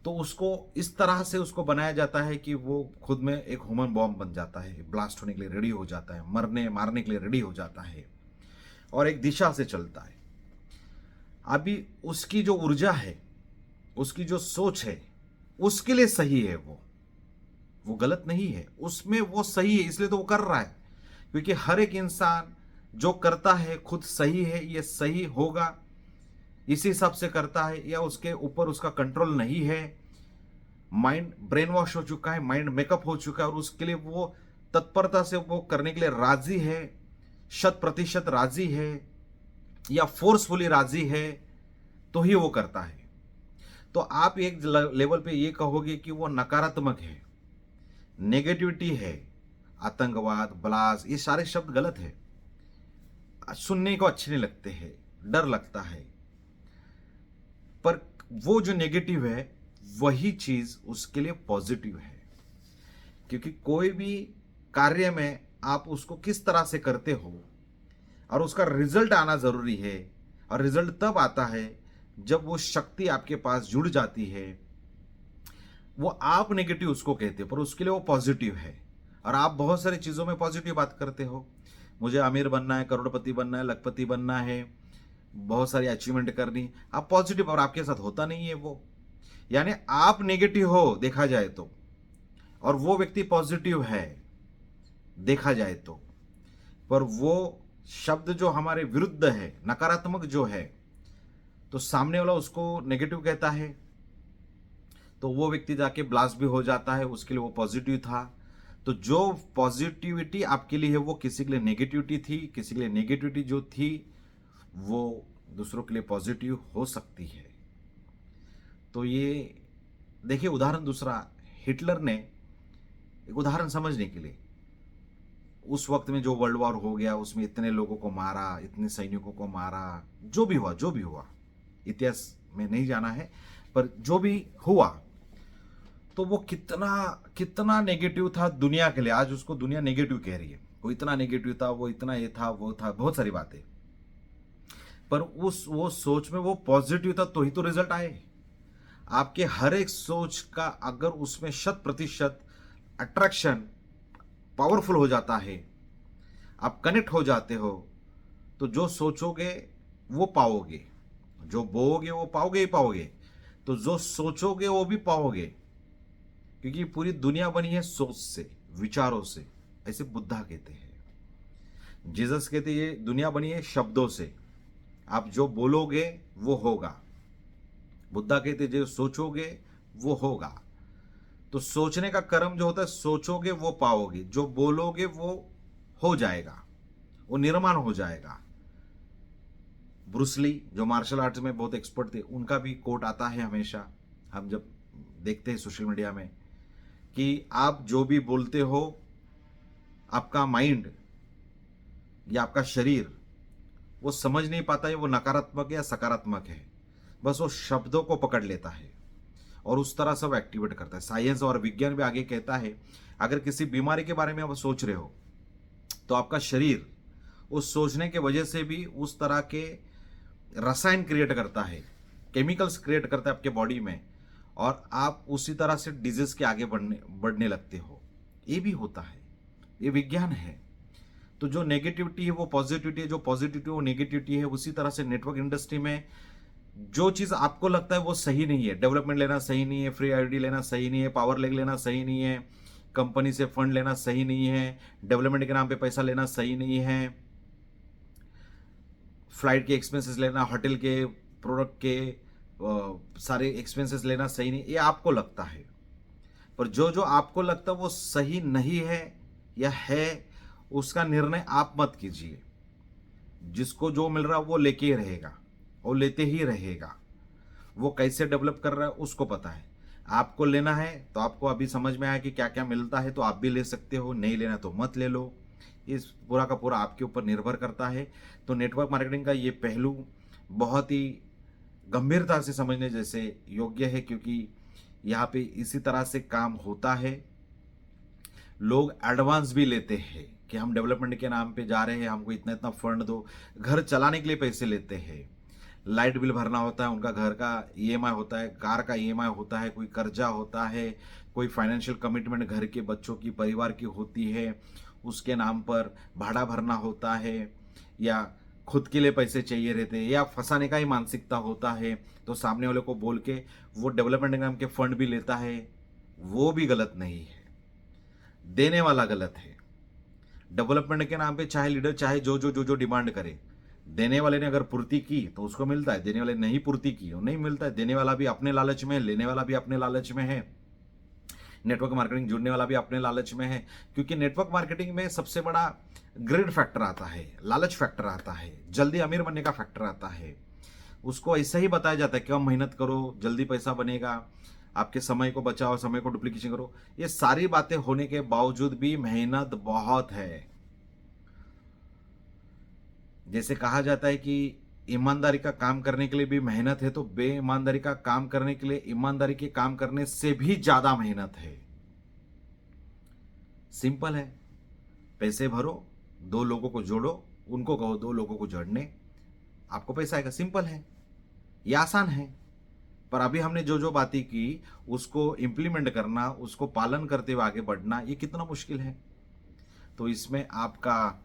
तो उसको इस तरह से उसको बनाया जाता है कि वो खुद में एक ह्यूमन बॉम्ब बन जाता है, ब्लास्ट होने के लिए रेडी हो जाता है, मरने मारने के लिए रेडी हो जाता है और एक दिशा से चलता है। अभी उसकी जो ऊर्जा है, उसकी जो सोच है, उसके लिए सही है, वो गलत नहीं है, उसमें वो सही है, इसलिए तो वो कर रहा है। क्योंकि हर एक इंसान जो करता है खुद सही है, ये सही होगा इसी हिसाब से करता है, या उसके ऊपर उसका कंट्रोल नहीं है, माइंड ब्रेन वॉश हो चुका है, माइंड मेकअप हो चुका है और उसके लिए वो तत्परता से वो करने के लिए राजी है, 100% राजी है या फोर्सफुली राजी है, तो ही वो करता है। तो आप एक लेवल पे ये कहोगे कि वो नकारात्मक है, नेगेटिविटी है, आतंकवाद, ब्लास्ट, ये सारे शब्द गलत है, सुनने को अच्छे नहीं लगते हैं, डर लगता है। पर वो जो नेगेटिव है वही चीज उसके लिए पॉजिटिव है। क्योंकि कोई भी कार्य में आप उसको किस तरह से करते हो और उसका रिजल्ट आना जरूरी है, और रिजल्ट तब आता है जब वो शक्ति आपके पास जुड़ जाती है। वो आप नेगेटिव उसको कहते हो पर उसके लिए वो पॉजिटिव है। और आप बहुत सारी चीज़ों में पॉजिटिव बात करते हो, मुझे अमीर बनना है, करोड़पति बनना है, लखपति बनना है, बहुत सारी अचीवमेंट करनी, आप पॉजिटिव, और आपके साथ होता नहीं है वो। यानी आप नेगेटिव हो देखा जाए तो, और वो व्यक्ति पॉजिटिव है देखा जाए तो, पर वो शब्द जो हमारे विरुद्ध है, नकारात्मक जो है, तो सामने वाला उसको नेगेटिव कहता है, तो वो व्यक्ति जाके ब्लास्ट भी हो जाता है, उसके लिए वो पॉजिटिव था। तो जो पॉजिटिविटी आपके लिए है वो किसी के लिए नेगेटिविटी थी, किसी के लिए नेगेटिविटी जो थी वो दूसरों के लिए पॉजिटिव हो सकती है। तो ये देखिए उदाहरण दूसरा, हिटलर ने, एक उदाहरण समझने के लिए, उस वक्त में जो वर्ल्ड वॉर हो गया उसमें इतने लोगों को मारा, इतने सैनिकों को मारा, जो भी हुआ इतिहास में नहीं जाना है, पर जो भी हुआ तो वो कितना कितना नेगेटिव था दुनिया के लिए। आज उसको दुनिया नेगेटिव कह रही है, वो इतना नेगेटिव था, वो इतना ये था, वो था, बहुत सारी बातें। पर वो सोच में वो पॉजिटिव था तो ही तो रिजल्ट आए। आपके हर एक सोच का अगर उसमें 100% अट्रैक्शन पावरफुल हो जाता है, आप कनेक्ट हो जाते हो, तो जो सोचोगे वो पाओगे, जो बोओगे वो पाओगे ही पाओगे, तो जो सोचोगे वो भी पाओगे। क्योंकि पूरी दुनिया बनी है सोच से, विचारों से, ऐसे बुद्धा कहते हैं। जीसस कहते हैं ये दुनिया बनी है शब्दों से, आप जो बोलोगे वो होगा। बुद्धा कहते जो सोचोगे वो होगा। तो सोचने का कर्म जो होता है, सोचोगे वो पाओगे, जो बोलोगे वो हो जाएगा, वो निर्माण हो जाएगा। ब्रूसली जो मार्शल आर्ट्स में बहुत एक्सपर्ट थे, उनका भी कोट आता है हमेशा, हम जब देखते हैं सोशल मीडिया में, कि आप जो भी बोलते हो, आपका माइंड या आपका शरीर वो समझ नहीं पाता है वो नकारात्मक या सकारात्मक है, बस वो शब्दों को पकड़ लेता है और उस तरह सब एक्टिवेट करता है। साइंस और विज्ञान भी आगे कहता है, अगर किसी बीमारी के बारे में आप सोच रहे हो तो आपका शरीर उस सोचने के वजह से भी उस तरह के रसायन क्रिएट करता है, केमिकल्स क्रिएट करता है आपके बॉडी में, और आप उसी तरह से डिजीज के आगे बढ़ने लगते हो। ये भी होता है, ये विज्ञान है। तो जो नेगेटिविटी है वो पॉजिटिविटी है, जो पॉजिटिविटी वो नेगेटिविटी है। उसी तरह से नेटवर्क इंडस्ट्री में जो चीज़ आपको लगता है वो सही नहीं है, डेवलपमेंट लेना सही नहीं है, फ्री आईडी लेना सही नहीं है, पावर लेग लेना सही नहीं है, कंपनी से फंड लेना सही नहीं है, डेवलपमेंट के नाम पे पैसा लेना सही नहीं है, फ्लाइट के एक्सपेंसेस लेना, होटल के प्रोडक्ट के सारे एक्सपेंसेस लेना सही नहीं, ये आपको लगता है। पर जो जो आपको लगता है वो सही नहीं है या है, उसका निर्णय आप मत कीजिए। जिसको जो मिल रहा है वो लेके ही रहेगा, वो लेते ही रहेगा। वो कैसे डेवलप कर रहा है उसको पता है। आपको लेना है तो आपको अभी समझ में आया कि क्या क्या मिलता है, तो आप भी ले सकते हो, नहीं लेना तो मत ले लो। इस पूरा का पूरा आपके ऊपर निर्भर करता है। तो नेटवर्क मार्केटिंग का ये पहलू बहुत ही गंभीरता से समझने जैसे योग्य है, क्योंकि यहाँ पे इसी तरह से काम होता है। लोग एडवांस भी लेते हैं कि हम डेवलपमेंट के नाम पे जा रहे हैं, हमको इतना इतना फंड दो, घर चलाने के लिए पैसे लेते हैं, लाइट बिल भरना होता है, उनका घर का ईएमआई होता है, कार का ईएमआई होता है, कोई कर्जा होता है, कोई फाइनेंशियल कमिटमेंट घर के बच्चों की परिवार की होती है, उसके नाम पर भाड़ा भरना होता है, या खुद के लिए पैसे चाहिए रहते हैं, या फंसाने का ही मानसिकता होता है, तो सामने वाले को बोल के वो डेवलपमेंट नाम के फंड भी लेता है। वो भी गलत नहीं है, देने वाला गलत है। डेवलपमेंट के नाम पे चाहे लीडर चाहे जो डिमांड करे, देने वाले ने अगर पूर्ति की तो उसको मिलता है, देने वाले ने नहीं पूर्ति की वो नहीं मिलता है। देने वाला भी अपने लालच में है, लेने वाला भी अपने लालच में है, नेटवर्क मार्केटिंग जुड़ने वाला भी अपने लालच में है। क्योंकि नेटवर्क मार्केटिंग में सबसे बड़ा ग्रिड फैक्टर आता है, लालच फैक्टर आता है, जल्दी अमीर बनने का फैक्टर आता है। उसको ऐसा ही बताया जाता है कि कम मेहनत करो, जल्दी पैसा बनेगा, आपके समय को बचाओ, समय को डुप्लीकेशन करो। ये सारी बातें होने के बावजूद भी मेहनत बहुत है। जैसे कहा जाता है कि ईमानदारी का काम करने के लिए भी मेहनत है, तो बेईमानदारी का काम करने के लिए ईमानदारी के काम करने से भी ज्यादा मेहनत है। सिंपल है, पैसे भरो, दो लोगों को जोड़ो, उनको कहो दो लोगों को जोड़ने, आपको पैसा आएगा। सिंपल है, ये आसान है। पर अभी हमने जो जो बातें की उसको इम्प्लीमेंट करना, उसको पालन करते हुए आगे बढ़ना, ये कितना मुश्किल है। तो इसमें आपका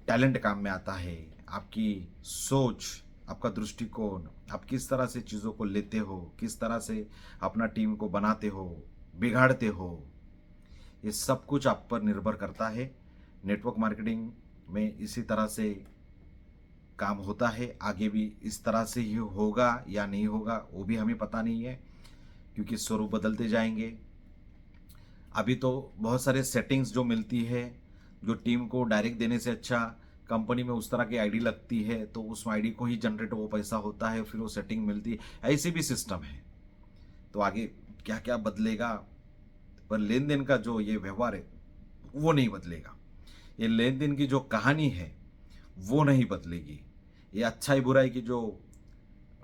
टैलेंट काम में आता है, आपकी सोच, आपका दृष्टिकोण, आप किस तरह से चीज़ों को लेते हो, किस तरह से अपना टीम को बनाते हो, बिगाड़ते हो, ये सब कुछ आप पर निर्भर करता है। नेटवर्क मार्केटिंग में इसी तरह से काम होता है, आगे भी इस तरह से ही होगा या नहीं होगा वो भी हमें पता नहीं है, क्योंकि स्वरूप बदलते जाएंगे। अभी तो बहुत सारे सेटिंग्स जो मिलती है, जो टीम को डायरेक्ट देने से अच्छा कंपनी में उस तरह की आईडी लगती है, तो उस आईडी को ही जनरेट वो पैसा होता है, फिर वो सेटिंग मिलती है। ऐसे भी सिस्टम है। तो आगे क्या क्या बदलेगा, पर लेन देन का जो ये व्यवहार है वो नहीं बदलेगा। ये लेन देन की जो कहानी है वो नहीं बदलेगी। ये अच्छाई बुराई की जो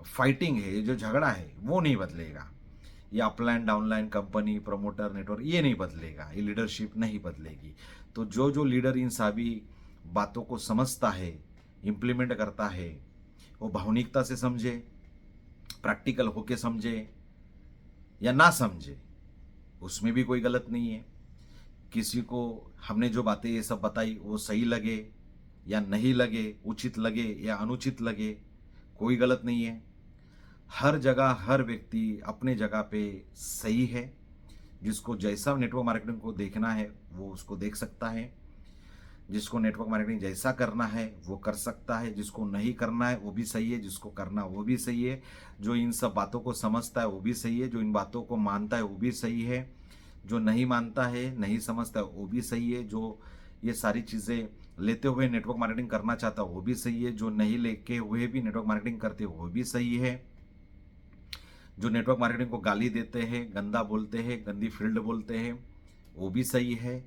फाइटिंग है, ये जो झगड़ा है वो नहीं बदलेगा। ये upline downline company promoter network ये नहीं बदलेगा, ये लीडरशिप नहीं बदलेगी। तो जो जो लीडर इन सभी बातों को समझता है, इम्प्लीमेंट करता है, वो भावनिकता से समझे, प्रैक्टिकल होके समझे या ना समझे, उसमें भी कोई गलत नहीं है। किसी को हमने जो बातें ये सब बताई वो सही लगे या नहीं लगे, उचित लगे या अनुचित लगे, कोई गलत नहीं है। हर जगह हर व्यक्ति अपने जगह पे सही है। जिसको जैसा नेटवर्क मार्केटिंग को देखना है वो उसको देख सकता है, जिसको नेटवर्क मार्केटिंग जैसा करना है वो कर सकता है, जिसको नहीं करना है वो भी सही है, जिसको करना वो भी सही है। जो इन सब बातों को समझता है वो भी सही है, जो इन बातों को मानता है वो भी सही है, जो नहीं मानता है नहीं समझता है वो भी सही है, जो ये सारी चीज़ें लेते हुए नेटवर्क मार्केटिंग करना चाहता है वो भी सही है, जो नहीं लेके हुए भी नेटवर्क मार्केटिंग करते वो भी सही है, जो नेटवर्क मार्केटिंग को गाली देते हैं, गंदा बोलते हैं, गंदी फील्ड बोलते हैं वो भी सही है,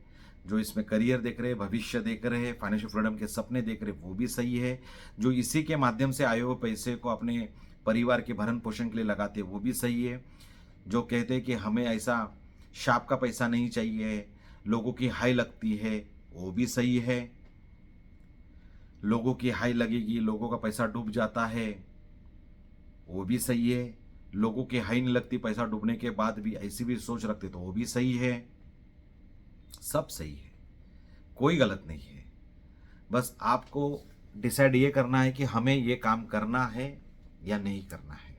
जो इसमें करियर देख रहे हैं, भविष्य देख रहे हैं, फाइनेंशियल फ्रीडम के सपने देख रहे हैं वो भी सही है, जो इसी के माध्यम से आए हुए पैसे को अपने परिवार के भरण पोषण के लिए लगाते हैं वो भी सही है, जो कहते हैं कि हमें ऐसा शाप का पैसा नहीं चाहिए, लोगों की हाई लगती है वो भी सही है, लोगों की हाई लगेगी लोगों का पैसा डूब जाता है वो भी सही है, लोगों की हाई नहीं लगती पैसा डूबने के बाद भी ऐसी भी सोच रखते तो वो भी सही है। सब सही है, कोई गलत नहीं है। बस आपको डिसाइड ये करना है कि हमें ये काम करना है या नहीं करना है,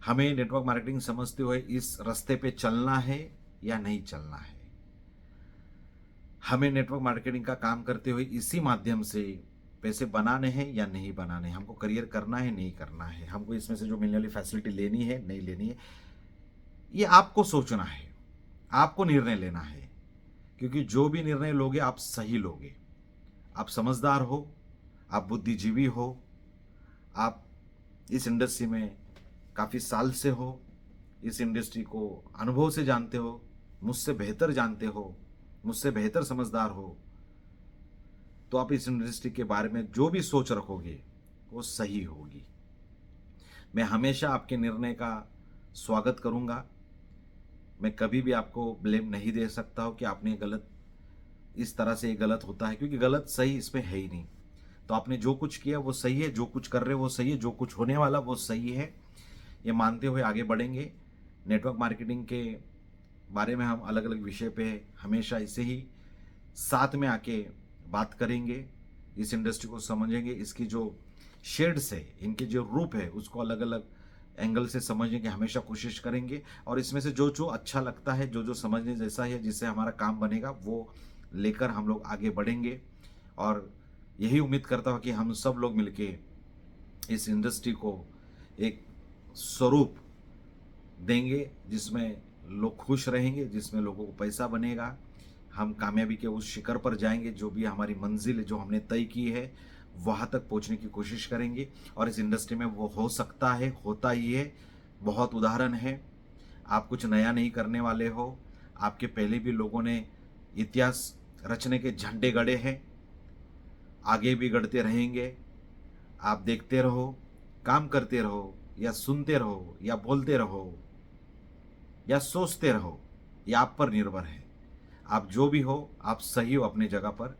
हमें नेटवर्क मार्केटिंग समझते हुए इस रास्ते पे चलना है या नहीं चलना है, हमें नेटवर्क मार्केटिंग का काम करते हुए इसी माध्यम से पैसे बनाने हैं या नहीं बनाने, हमको करियर करना है नहीं करना है, हमको इसमें से जो मिलने वाली फैसिलिटी लेनी है नहीं लेनी है, ये आपको सोचना है, आपको निर्णय लेना है। क्योंकि जो भी निर्णय लोगे आप सही लोगे, आप समझदार हो, आप बुद्धिजीवी हो, आप इस इंडस्ट्री में काफ़ी साल से हो, इस इंडस्ट्री को अनुभव से जानते हो, मुझसे बेहतर जानते हो, मुझसे बेहतर समझदार हो, तो आप इस इंडस्ट्री के बारे में जो भी सोच रखोगे वो सही होगी। मैं हमेशा आपके निर्णय का स्वागत करूंगा। मैं कभी भी आपको ब्लेम नहीं दे सकता हूँ कि आपने गलत, इस तरह से ये गलत होता है, क्योंकि गलत सही इसमें है ही नहीं। तो आपने जो कुछ किया वो सही है, जो कुछ कर रहे हो वो सही है, जो कुछ होने वाला वो सही है, ये मानते हुए आगे बढ़ेंगे। नेटवर्क मार्केटिंग के बारे में हम अलग अलग विषय पे हमेशा ऐसे ही साथ में आके बात करेंगे, इस इंडस्ट्री को समझेंगे, इसकी जो शेड्स है, इनके जो रूप है, उसको अलग अलग एंगल से समझने की हमेशा कोशिश करेंगे। और इसमें से जो जो अच्छा लगता है, जो जो समझने जैसा है, जिससे हमारा काम बनेगा, वो लेकर हम लोग आगे बढ़ेंगे। और यही उम्मीद करता हूँ कि हम सब लोग मिलके इस इंडस्ट्री को एक स्वरूप देंगे जिसमें लोग खुश रहेंगे, जिसमें लोगों को पैसा बनेगा, हम कामयाबी के उस शिखर पर जाएंगे, जो भी हमारी मंजिल है, जो हमने तय की है, वहाँ तक पहुँचने की कोशिश करेंगे। और इस इंडस्ट्री में वो हो सकता है, होता ही है, बहुत उदाहरण है। आप कुछ नया नहीं करने वाले हो, आपके पहले भी लोगों ने इतिहास रचने के झंडे गड़े हैं, आगे भी गढ़ते रहेंगे। आप देखते रहो, काम करते रहो, या सुनते रहो, या बोलते रहो, या सोचते रहो, ये आप पर निर्भर है। आप जो भी हो, आप सही हो अपनी जगह पर।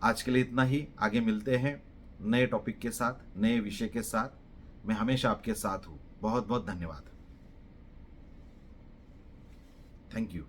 आज के लिए इतना ही, आगे मिलते हैं नए टॉपिक के साथ, नए विषय के साथ। मैं हमेशा आपके साथ हूँ। बहुत बहुत धन्यवाद। Thank you.